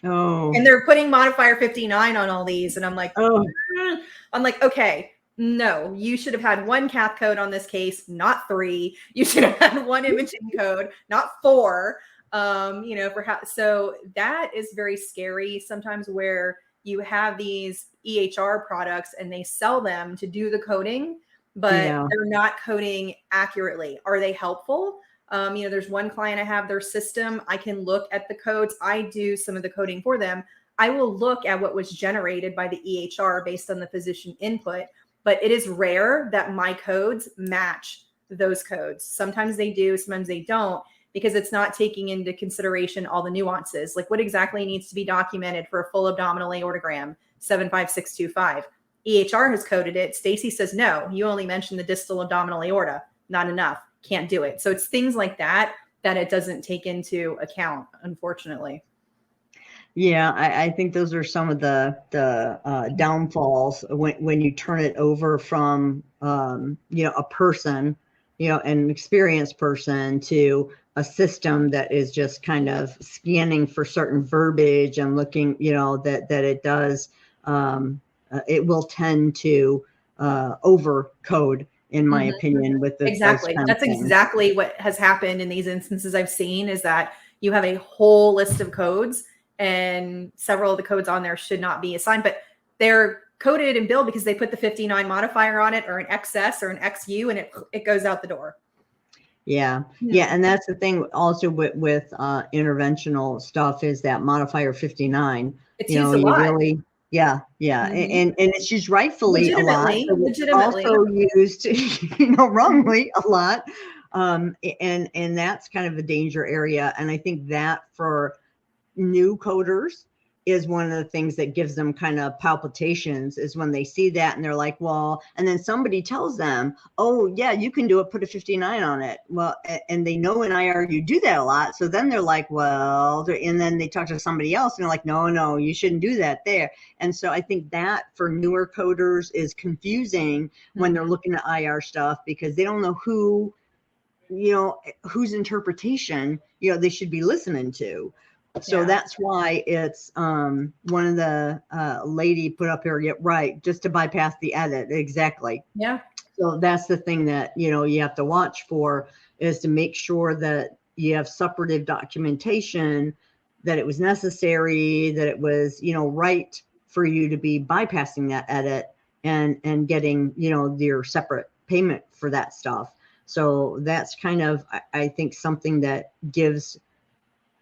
oh, and they're putting modifier 59 on all these. And I'm like, I'm like, okay, no, you should have had 1 cath code on this case, not 3. You should have had 1 imaging code, not 4. So that is very scary sometimes, where you have these EHR products and they sell them to do the coding, but they're not coding accurately. Are they helpful? There's one client I have, their system, I can look at the codes. I do some of the coding for them. I will look at what was generated by the EHR based on the physician input, but it is rare that my codes match those codes. Sometimes they do, sometimes they don't, because it's not taking into consideration all the nuances, like what exactly needs to be documented for a full abdominal aortogram, 75625. EHR has coded it. Stacie says, no, you only mentioned the distal abdominal aorta, not enough, can't do it. So it's things like that it doesn't take into account, unfortunately. Yeah, I think those are some of the downfalls when you turn it over from, a person, an experienced person, to a system that is just kind of scanning for certain verbiage and looking, that it does, it will tend to over code, in my opinion, with the exactly. That's exactly what has happened in these instances I've seen, is that you have a whole list of codes and several of the codes on there should not be assigned, but they're coded and billed because they put the 59 modifier on it, or an XS or an XU, and it goes out the door. Yeah. And that's the thing also with interventional stuff, is that modifier 59. It's used a lot. Really, and it's used rightfully a lot. Legitimately. Also used, wrongly a lot. And that's kind of a danger area. And I think that for new coders is one of the things that gives them kind of palpitations, is when they see that and they're like, well, and then somebody tells them, oh yeah, you can do it, put a 59 on it. Well, and they know in IR you do that a lot. So then they're like, well, and then they talk to somebody else and they're like, no, you shouldn't do that there. And so I think that for newer coders is confusing when they're looking at IR stuff, because they don't know who, whose interpretation, they should be listening to. So that's why it's one of the lady put up here, right, just to bypass the edit. Exactly. Yeah. So that's the thing that, you have to watch for, is to make sure that you have suppurative documentation, that it was necessary, that it was, right for you to be bypassing that edit and getting, your separate payment for that stuff. So that's kind of, I think, something that gives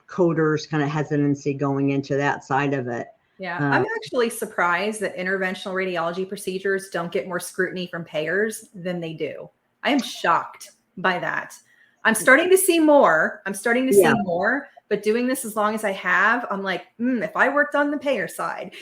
coders kind of hesitancy going into that side of it. Yeah, I'm actually surprised that interventional radiology procedures don't get more scrutiny from payers than they do. I am shocked by that. I'm starting to see more. But doing this as long as I have, I'm like, if I worked on the payer side,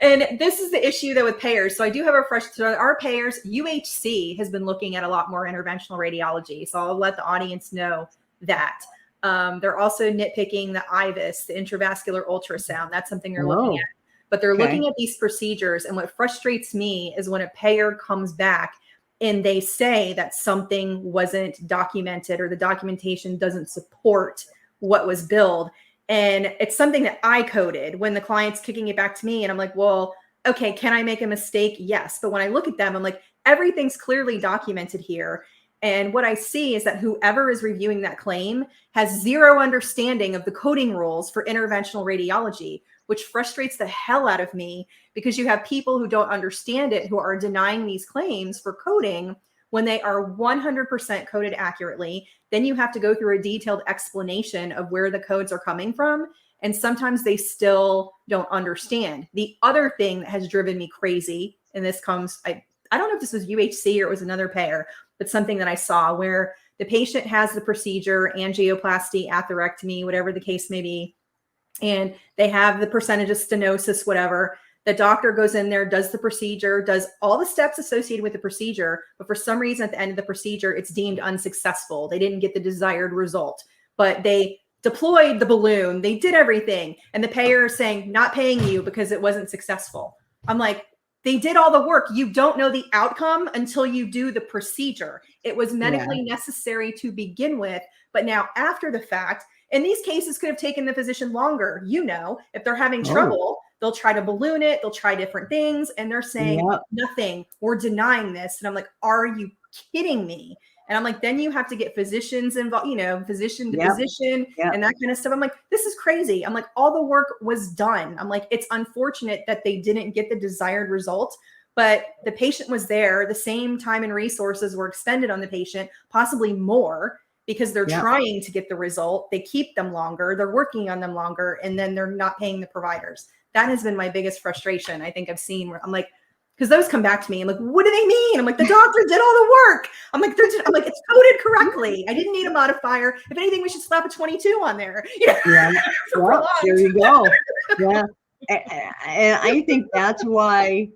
And this is the issue though with payers. So I do have our payers, UHC has been looking at a lot more interventional radiology. So I'll let the audience know that. They're also nitpicking the IVUS, the intravascular ultrasound. That's something they're looking at. But they're looking at these procedures. And what frustrates me is when a payer comes back and they say that something wasn't documented or the documentation doesn't support what was billed. And it's something that I coded when the client's kicking it back to me. And I'm like, well, okay, can I make a mistake? Yes. But when I look at them, I'm like, everything's clearly documented here. And what I see is that whoever is reviewing that claim has zero understanding of the coding rules for interventional radiology, which frustrates the hell out of me, because you have people who don't understand it, who are denying these claims for coding when they are 100% coded accurately. Then you have to go through a detailed explanation of where the codes are coming from. And sometimes they still don't understand. The other thing that has driven me crazy, and this comes, I don't know if this was UHC or it was another payer, but something that I saw where the patient has the procedure, angioplasty, atherectomy, whatever the case may be, and they have the percentage of stenosis, whatever. The doctor goes in there, does the procedure, does all the steps associated with the procedure, but for some reason at the end of the procedure, it's deemed unsuccessful. They didn't get the desired result, but they deployed the balloon, they did everything, and the payer is saying, not paying you because it wasn't successful. I'm like, they did all the work. You don't know the outcome until you do the procedure. It was medically necessary to begin with, but now after the fact, and these cases could have taken the physician longer. If they're having trouble, they'll try to balloon it. They'll try different things. And they're saying nothing, we're denying this. And I'm like, are you kidding me? And I'm like, then you have to get physicians involved, physician to physician and that kind of stuff. I'm like, this is crazy. I'm like, all the work was done. I'm like, it's unfortunate that they didn't get the desired result, but the patient was there. The same time and resources were expended on the patient, possibly more, because they're trying to get the result. They keep them longer. They're working on them longer, and then they're not paying the providers. That has been my biggest frustration I think I've seen, where I'm like, because those come back to me. I'm like, what do they mean? I'm like, the doctor did all the work. I'm like, it's coded correctly. I didn't need a modifier. If anything, we should slap a 22 on there. There you go. And I think that's why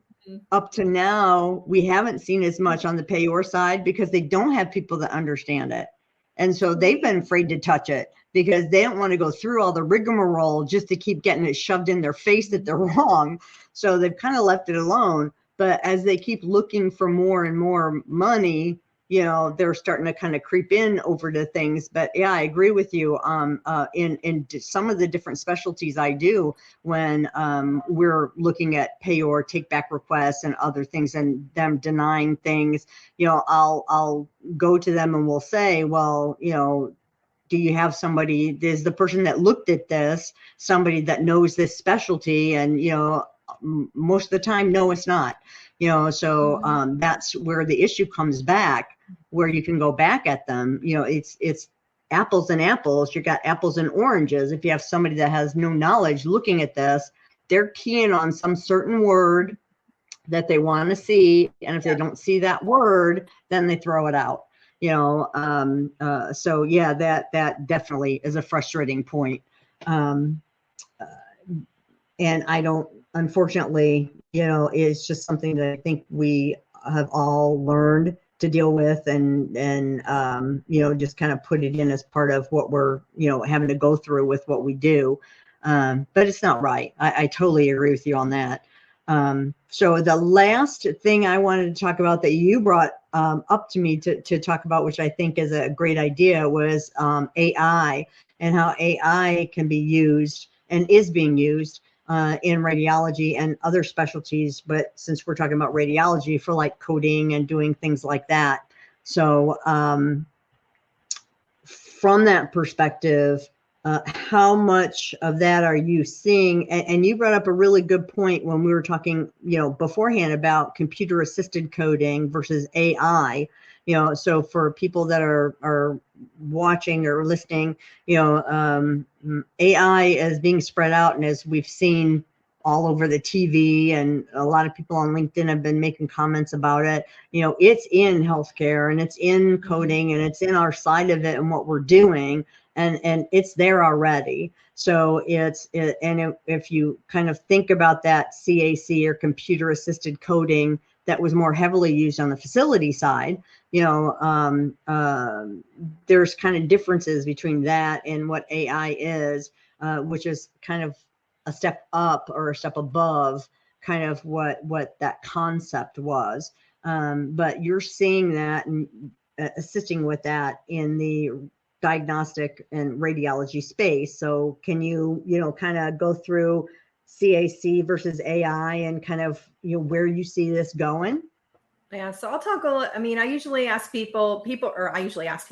up to now, we haven't seen as much on the payor side, because they don't have people that understand it. And so they've been afraid to touch it because they don't want to go through all the rigmarole just to keep getting it shoved in their face that they're wrong. So they've kind of left it alone. But as they keep looking for more and more money, they're starting to kind of creep in over to things. But yeah, I agree with you. In some of the different specialties I do, when we're looking at payor take back requests and other things, and them denying things, I'll go to them and we'll say, well, do you have somebody? Is the person that looked at this somebody that knows this specialty? And most of the time, no, it's not. So that's where the issue comes back, where you can go back at them. It's apples and apples. You got apples and oranges. If you have somebody that has no knowledge looking at this, they're keying on some certain word that they want to see, and if they don't see that word, then they throw it out. So yeah, that definitely is a frustrating point. and I don't, unfortunately, it's just something that I think we have all learned to deal with, and just kind of put it in as part of what we're, having to go through with what we do. But it's not right. I totally agree with you on that. So the last thing I wanted to talk about that you brought up to me to talk about, which I think is a great idea, was AI, and how AI can be used and is being used in radiology and other specialties. But since we're talking about radiology, for like coding and doing things like that. So from that perspective, how much of that are you seeing? And you brought up a really good point when we were talking, beforehand, about computer assisted coding versus AI. So for people that are watching or listening, AI is being spread out, and as we've seen all over the TV, and a lot of people on LinkedIn have been making comments about it. It's in healthcare, and it's in coding, and it's in our side of it and what we're doing, and it's there already. So if you kind of think about that CAC, or computer assisted coding, that was more heavily used on the facility side, there's kind of differences between that and what AI is, which is kind of a step up or a step above kind of what that concept was. But you're seeing that and assisting with that in the diagnostic and radiology space. So can you, kind of go through CAC versus AI and kind of, where you see this going? Yeah, so I'll talk a little. I mean, I usually ask people usually ask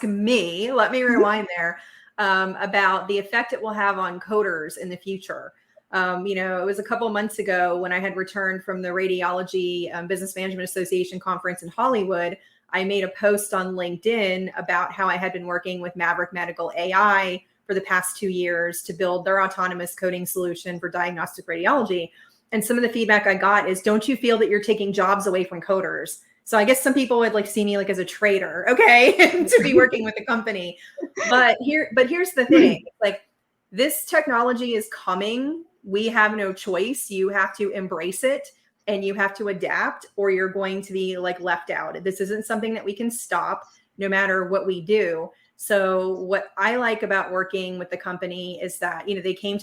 me, let me rewind there, about the effect it will have on coders in the future. It was a couple months ago when I had returned from the Radiology Business Management Association conference in Hollywood. I made a post on LinkedIn about how I had been working with Maverick Medical AI for the past 2 years to build their autonomous coding solution for diagnostic radiology. And some of the feedback I got is, don't you feel that you're taking jobs away from coders? So I guess some people would see me as a traitor, okay, to be working with the company. But here's the thing, this technology is coming. We have no choice. You have to embrace it, and you have to adapt, or you're going to be left out. This isn't something that we can stop no matter what we do. So what I like about working with the company is that,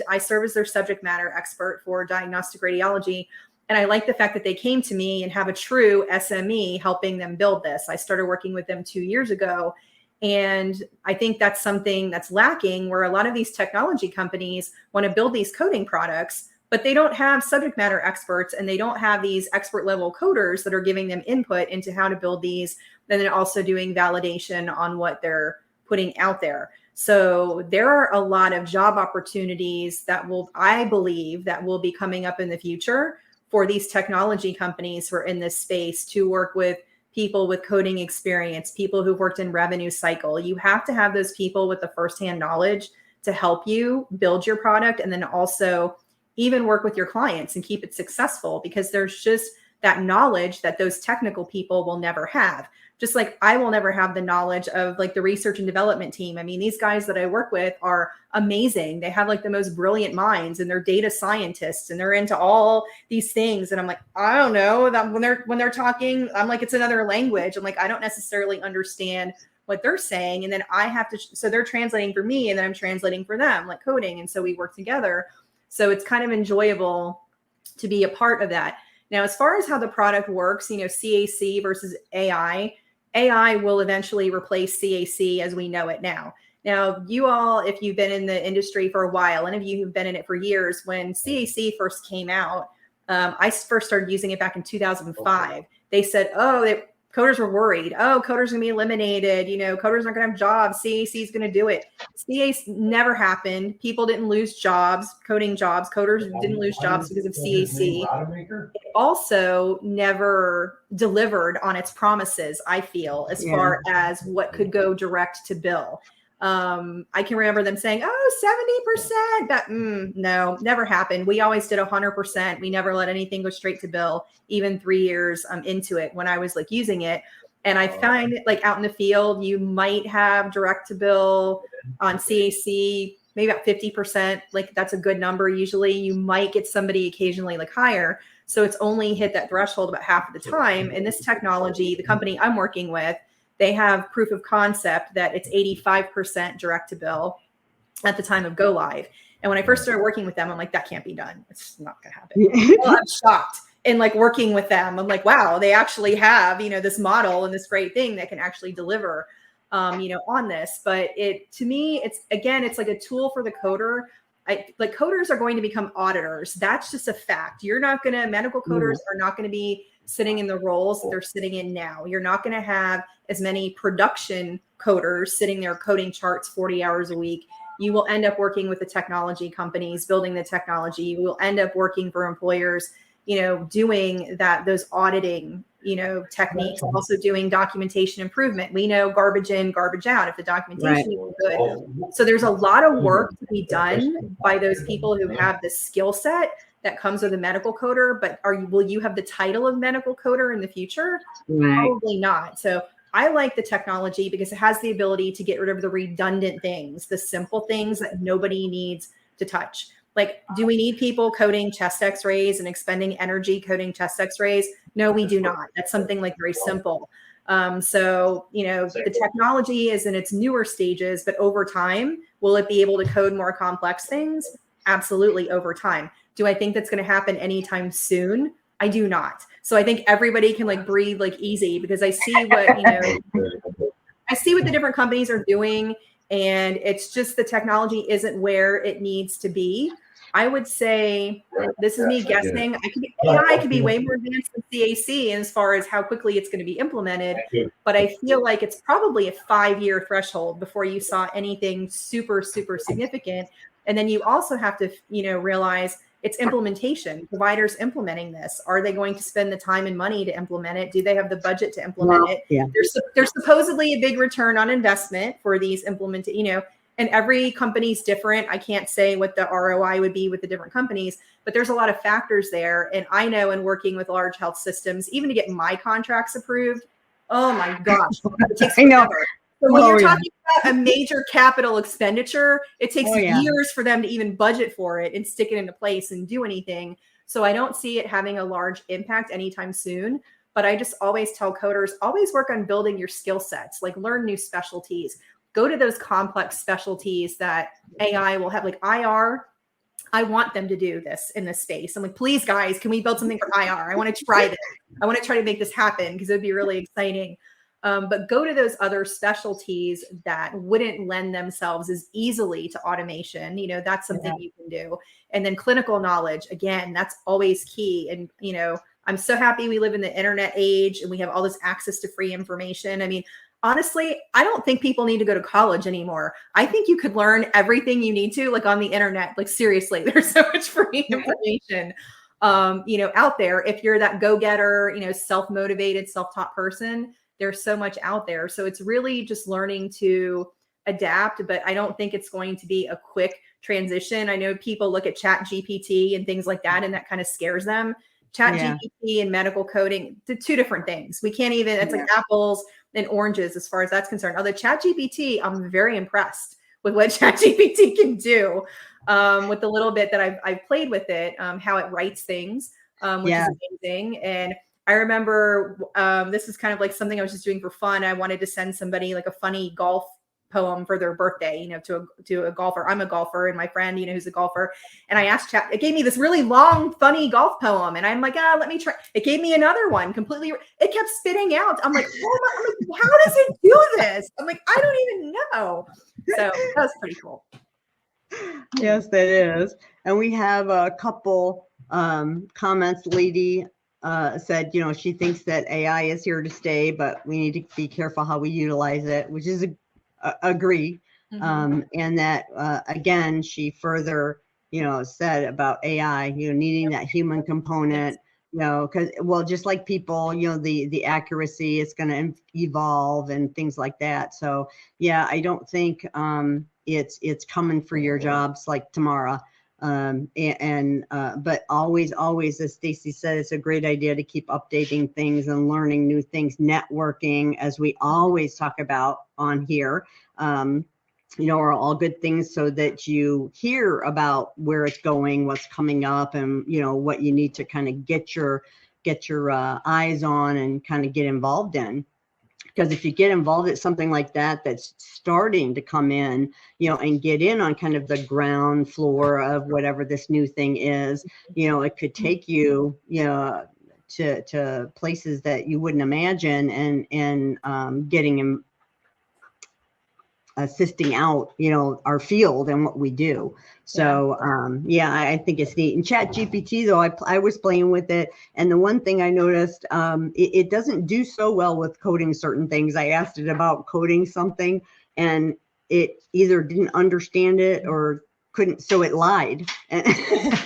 I serve as their subject matter expert for diagnostic radiology. And I like the fact that they came to me and have a true SME helping them build this. I started working with them 2 years ago. And I think that's something that's lacking, where a lot of these technology companies want to build these coding products, but they don't have subject matter experts, and they don't have these expert level coders that are giving them input into how to build these, and then also doing validation on what they're putting out there. So there are a lot of job opportunities I believe that will be coming up in the future for these technology companies who are in this space, to work with people with coding experience, people who've worked in revenue cycle. You have to have those people with the firsthand knowledge to help you build your product, and then also even work with your clients and keep it successful, because there's just that knowledge that those technical people will never have. Just like I will never have the knowledge of the research and development team. I mean, these guys that I work with are amazing. They have the most brilliant minds, and they're data scientists, and they're into all these things. And I'm I don't know, that when they're talking, I'm it's another language. I'm I don't necessarily understand what they're saying. And then I have to, so they're translating for me, and then I'm translating for them, coding. And so we work together. So it's kind of enjoyable to be a part of that. Now, as far as how the product works, CAC versus AI will eventually replace CAC as we know it now. Now, you all, if you've been in the industry for a while, any of you who've been in it for years, when CAC first came out, I first started using it back in 2005. They said, coders were worried. Oh, coders are going to be eliminated. Coders aren't going to have jobs. CAC is going to do it. CAC never happened. People didn't lose jobs, coding jobs. Coders didn't lose jobs because of CAC. It also never delivered on its promises, I feel, as far as what could go direct to bill. I can remember them saying, 70%. That no, never happened. We always did 100%. We never let anything go straight to bill, even 3 years into it when I was using it. And I find out in the field, you might have direct to bill on CAC, maybe about 50%. Like that's a good number. Usually you might get somebody occasionally like higher. So it's only hit that threshold about half of the time. And this technology, the company I'm working with, they have proof of concept that it's 85% direct to bill at the time of go live. And when I first started working with them, I'm like, that can't be done. It's not going to happen. Well, I'm shocked. And like working with them, I'm like, wow, they actually have, this model and this great thing that can actually deliver, on this. But to me, it's like a tool for the coder. Like coders are going to become auditors. That's just a fact. Medical coders are not going to be sitting in the roles that they're sitting in now. You're not going to have as many production coders sitting there coding charts 40 hours a week. You will end up working with the technology companies, building the technology. You will end up working for employers, doing those auditing, techniques, also doing documentation improvement. We know garbage in, garbage out if the documentation is good. So there's a lot of work to be done by those people who have the skill set that comes with a medical coder. But will you have the title of medical coder in the future? Probably not. So I like the technology because it has the ability to get rid of the redundant things, the simple things that nobody needs to touch. Like, do we need people coding chest x-rays and expending energy coding chest x-rays? No, we do not. That's something like very simple. So, the technology is in its newer stages, but over time, will it be able to code more complex things? Absolutely, over time. Do I think that's going to happen anytime soon? I do not. So I think everybody can like breathe like easy because I see what, I see what the different companies are doing, and it's just the technology isn't where it needs to be. I would say, this is me guessing, AI could be way more advanced than CAC as far as how quickly it's going to be implemented, but I feel like it's probably a 5-year threshold before you saw anything super, super significant. And then you also have to, realize it's implementation. Providers implementing this. Are they going to spend the time and money to implement it? Do they have the budget to implement it? Yeah. There's supposedly a big return on investment for these and every company's different. I can't say what the ROI would be with the different companies, but there's a lot of factors there. And I know in working with large health systems, even to get my contracts approved, oh my gosh, it takes forever. So when you're talking about a major capital expenditure, it takes years for them to even budget for it and stick it into place and do anything. So I don't see it having a large impact anytime soon. But I just always tell coders, always work on building your skill sets, like learn new specialties. Go to those complex specialties that AI will have, like IR. I want them to do this in this space. I'm like, please, guys, can we build something for IR? I want to try this. I want to try to make this happen because it would be really exciting. But go to those other specialties that wouldn't lend themselves as easily to automation. That's something you can do. And then clinical knowledge, again, that's always key. And, I'm so happy we live in the internet age and we have all this access to free information. I mean, honestly, I don't think people need to go to college anymore. I think you could learn everything you need to, like on the internet. Like seriously, there's so much free information, out there. If you're that go-getter, self-motivated, self-taught person, there's so much out there. So it's really just learning to adapt, but I don't think it's going to be a quick transition. I know people look at ChatGPT and things like that, and that kind of scares them. ChatGPT and medical coding, two different things. We can't even, it's like apples and oranges as far as that's concerned. Although ChatGPT, I'm very impressed with what ChatGPT can do with the little bit that I've played with it, how it writes things, which is amazing. And I remember this is kind of like something I was just doing for fun. I wanted to send somebody like a funny golf poem for their birthday, to a golfer. I'm a golfer, and my friend, who's a golfer. And I asked Chat, it gave me this really long, funny golf poem. And I'm like, let me try. It gave me another one completely. It kept spitting out. I'm like, how does it do this? I'm like, I don't even know. So that was pretty cool. Yes, that is. And we have a couple comments. Lady said, she thinks that AI is here to stay, but we need to be careful how we utilize it, which is agree. And that, again, she further, said about AI, needing that human component, because, just like people, the accuracy is going to evolve and things like that. So, I don't think it's coming for your jobs like tomorrow. But always, as Stacie said, it's a great idea to keep updating things and learning new things, networking, as we always talk about on here. are all good things so that you hear about where it's going, what's coming up, and, what you need to kind of get your eyes on and kind of get involved in. Because if you get involved at something like that, that's starting to come in, and get in on kind of the ground floor of whatever this new thing is, it could take you, to places that you wouldn't imagine, and getting assisting out, our field and what we do. So, I think it's neat. And Chat GPT, though, I was playing with it. And the one thing I noticed, it doesn't do so well with coding certain things. I asked it about coding something, and it either didn't understand it or couldn't, so it lied. And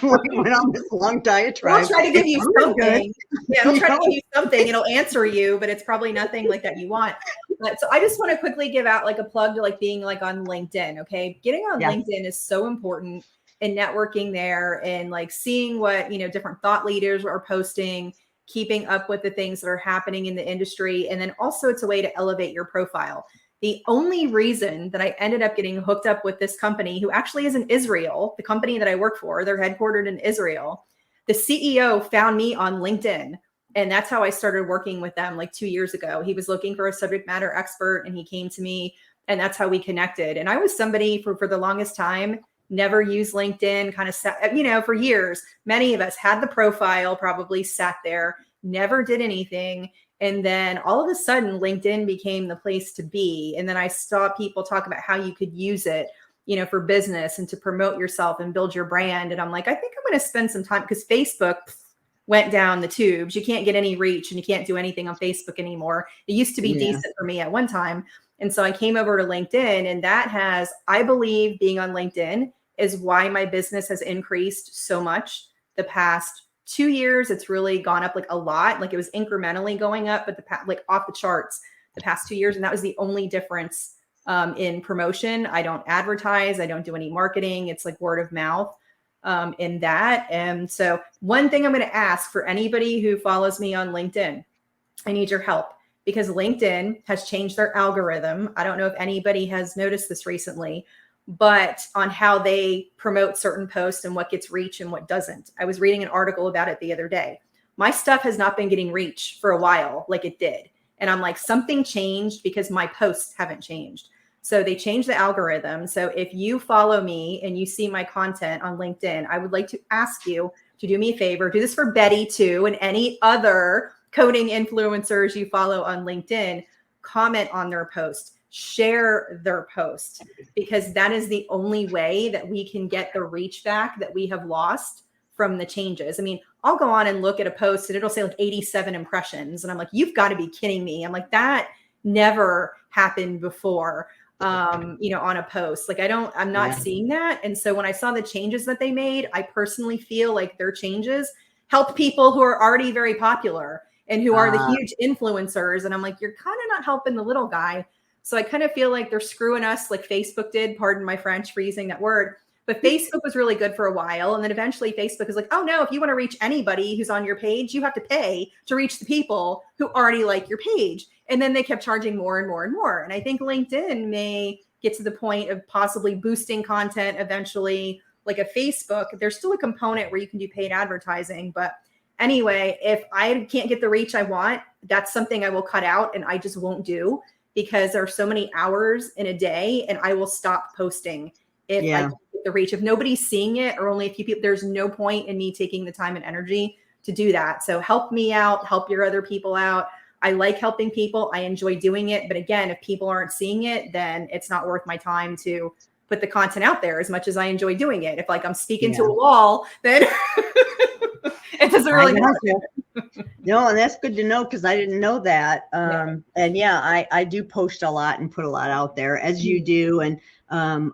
went on this long diatribe. It'll try to give you something. Yeah, it'll try to give you something. It'll answer you, but it's probably nothing like that you want. But so I just want to quickly give out like a plug to like being like on LinkedIn. Okay. Getting on LinkedIn is so important in networking there and like seeing what, different thought leaders are posting, keeping up with the things that are happening in the industry. And then also it's a way to elevate your profile. The only reason that I ended up getting hooked up with this company, who actually is in Israel, the company that I work for, they're headquartered in Israel. The CEO found me on LinkedIn. And that's how I started working with them like 2 years ago. He was looking for a subject matter expert and he came to me, and that's how we connected. And I was somebody for the longest time, never used LinkedIn, kind of sat, for years. Many of us had the profile, probably sat there, never did anything. And then all of a sudden, LinkedIn became the place to be. And then I saw people talk about how you could use it, for business and to promote yourself and build your brand. And I'm like, I think I'm going to spend some time, because Facebook went down the tubes. You can't get any reach and you can't do anything on Facebook anymore. It used to be decent for me at one time. And so I came over to LinkedIn, and that has, I believe, being on LinkedIn is why my business has increased so much the past 2 years. It's really gone up like a lot. Like it was incrementally going up, but like off the charts the past 2 years. And that was the only difference in promotion. I don't advertise. I don't do any marketing. It's like word of mouth in that. And so one thing I'm going to ask for anybody who follows me on LinkedIn, I need your help, because LinkedIn has changed their algorithm. I don't know if anybody has noticed this recently, but on how they promote certain posts and what gets reach and what doesn't. I was reading an article about it the other day. My stuff has not been getting reach for a while like it did. And I'm like, something changed because my posts haven't changed. So they changed the algorithm. So if you follow me and you see my content on LinkedIn, I would like to ask you to do me a favor. Do this for Betty too, and any other coding influencers you follow on LinkedIn. Comment on their post, share their post, because that is the only way that we can get the reach back that we have lost from the changes. I mean, I'll go on and look at a post and it'll say like 87 impressions. And I'm like, you've got to be kidding me. I'm like, that never happened before. On a post. Like I'm not seeing that. And so when I saw the changes that they made, I personally feel like their changes help people who are already very popular and who are the huge influencers. And I'm like, you're kind of not helping the little guy. So I kind of feel like they're screwing us like Facebook did, pardon my French for using that word. But Facebook was really good for a while. And then eventually Facebook is like, oh no, if you want to reach anybody who's on your page, you have to pay to reach the people who already like your page. And then they kept charging more and more and more. And I think LinkedIn may get to the point of possibly boosting content eventually, like a Facebook. There's still a component where you can do paid advertising. But anyway, if I can't get the reach I want, that's something I will cut out and I just won't do, because there are so many hours in a day and I will stop posting if I can't get the reach. If nobody's seeing it or only a few people, there's no point in me taking the time and energy to do that. So help me out, help your other people out. I like helping people. I enjoy doing it. But again, if people aren't seeing it, then it's not worth my time to put the content out there as much as I enjoy doing it. If like I'm speaking to a wall, then it doesn't really matter. No, and that's good to know, because I didn't know that. And I do post a lot and put a lot out there, as you do, and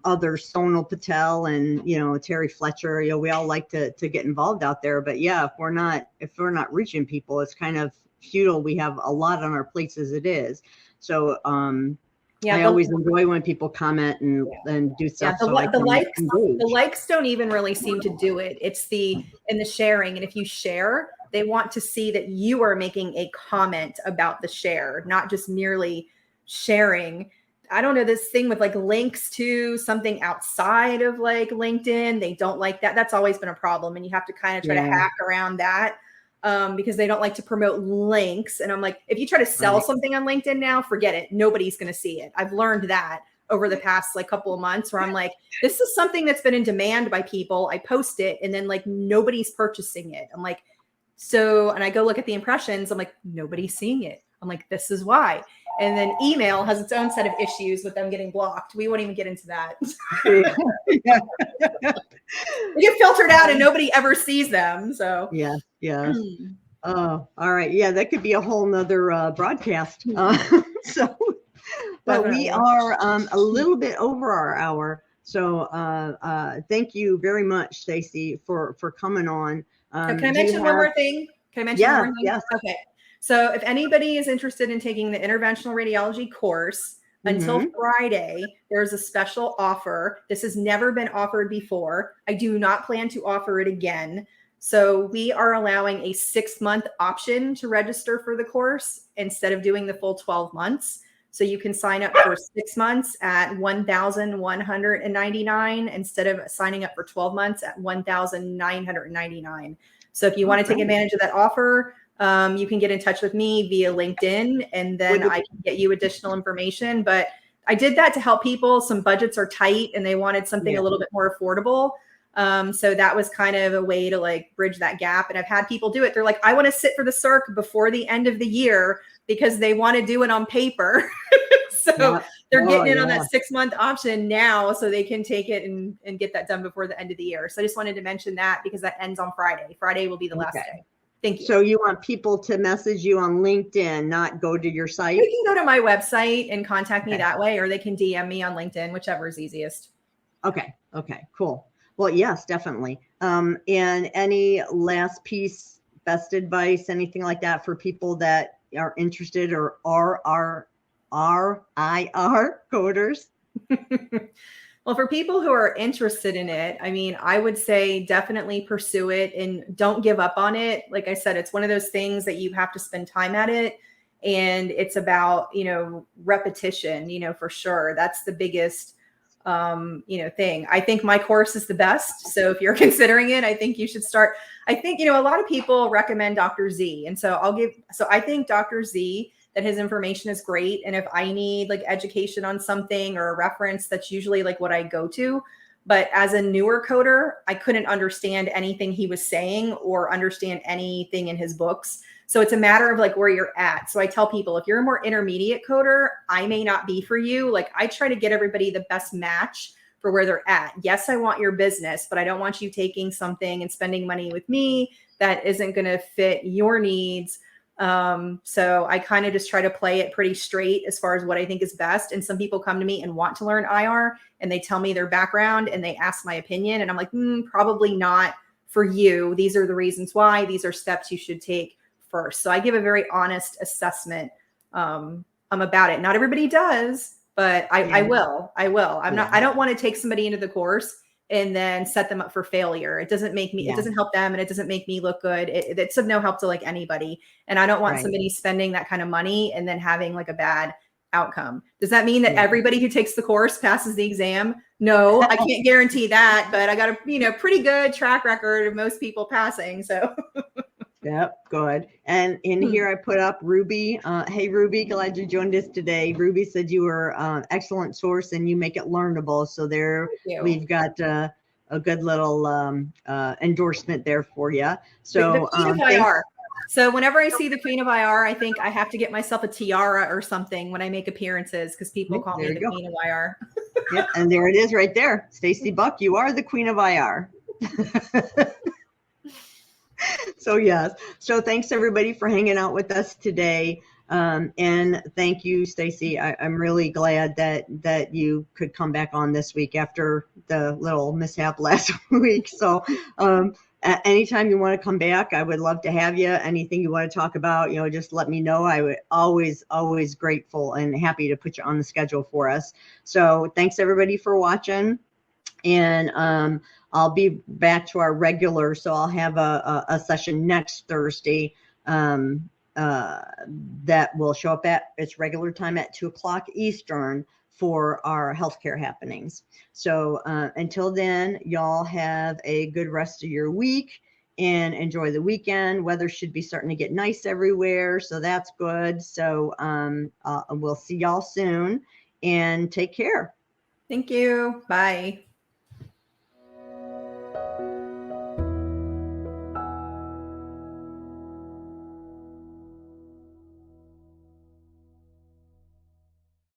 others, Sonal Patel and Terry Fletcher. We all like to get involved out there. But if we're not reaching people, it's kind of futile. We have a lot on our plates as it is. So I always enjoy when people comment and do stuff. The likes don't even really seem to do it. It's the sharing. And if you share, they want to see that you are making a comment about the share, not just merely sharing. I don't know, this thing with like links to something outside of like LinkedIn. They don't like that. That's always been a problem. And you have to kind of try to hack around that because they don't like to promote links. And I'm like, if you try to sell something on LinkedIn now, forget it. Nobody's going to see it. I've learned that over the past like couple of months where I'm like, this is something that's been in demand by people. I post it and then like nobody's purchasing it. I'm like, so, and I go look at the impressions. I'm like, nobody's seeing it. I'm like, this is why. And then email has its own set of issues with them getting blocked. We won't even get into that. They get filtered out and nobody ever sees them. So yeah. Oh, all right. Yeah, that could be a whole nother broadcast. So, but Definitely. we are a little bit over our hour. So thank you very much, Stacie, for coming on. Can I mention one more thing? Can I mention one more thing? Yes. Okay. So if anybody is interested in taking the Interventional Radiology course, until Friday, there's a special offer. This has never been offered before. I do not plan to offer it again. So we are allowing a 6-month option to register for the course instead of doing the full 12 months. So you can sign up for 6 months at $1,199 instead of signing up for 12 months at $1,999. So if you want to take advantage of that offer, you can get in touch with me via LinkedIn and then I can get you additional information. But I did that to help people. Some budgets are tight and they wanted something a little bit more affordable. So that was kind of a way to like bridge that gap. And I've had people do it. They're like, I want to sit for the CERC before the end of the year because they want to do it on paper. So they're getting in on that 6-month option now so they can take it and get that done before the end of the year. So I just wanted to mention that because that ends on Friday. Friday will be the last day. Thank you. So you want people to message you on LinkedIn, not go to your site? They can go to my website and contact me that way, or they can DM me on LinkedIn, whichever is easiest. Okay, cool. Well, yes, definitely. And any last piece, best advice, anything like that for people that are interested or are RIR coders? Well, for people who are interested in it, I mean, I would say definitely pursue it and don't give up on it. Like I said, it's one of those things that you have to spend time at it. And it's about, repetition, for sure. That's the biggest, thing. I think my course is the best. So if you're considering it, I think you should start. I think, a lot of people recommend Dr. Z. And so I think Dr. Z, that his information is great. And if I need like education on something or a reference, that's usually like what I go to. But as a newer coder, I couldn't understand anything he was saying or understand anything in his books. So it's a matter of like where you're at. So I tell people, if you're a more intermediate coder, I may not be for you. Like I try to get everybody the best match for where they're at. Yes, I want your business, but I don't want you taking something and spending money with me that isn't going to fit your needs. So I kind of just try to play it pretty straight as far as what I think is best. And some people come to me and want to learn IR and they tell me their background and they ask my opinion. And I'm like, probably not for you. These are the reasons why. These are steps you should take first. So I give a very honest assessment about it. Not everybody does, but I will. I don't want to take somebody into the course and then set them up for failure. It doesn't make me, it doesn't help them and it doesn't make me look good. It's of no help to like anybody. And I don't want somebody spending that kind of money and then having like a bad outcome. Does that mean that everybody who takes the course passes the exam? No, I can't guarantee that, but I got a, pretty good track record of most people passing. So Yep, good. And in here I put up Ruby. Hey, Ruby, glad you joined us today. Ruby said you were an excellent source and you make it learnable. So there we've got a good little endorsement there for you. So the Queen of IR. So whenever I see the Queen of IR, I think I have to get myself a tiara or something when I make appearances because people call me the Queen of IR. Yeah, and there it is right there. Stacie Buck, you are the Queen of IR. So yes. So thanks everybody for hanging out with us today. And thank you, Stacie. I'm really glad that you could come back on this week after the little mishap last week. So anytime you want to come back, I would love to have you. Anything you want to talk about, just let me know. I would always grateful and happy to put you on the schedule for us. So thanks everybody for watching. And I'll be back to our regular, so I'll have a session next Thursday that will show up at its regular time at 2:00 Eastern for our healthcare happenings. So until then, y'all have a good rest of your week and enjoy the weekend. Weather should be starting to get nice everywhere, so that's good. So we'll see y'all soon, and take care. Thank you. Bye.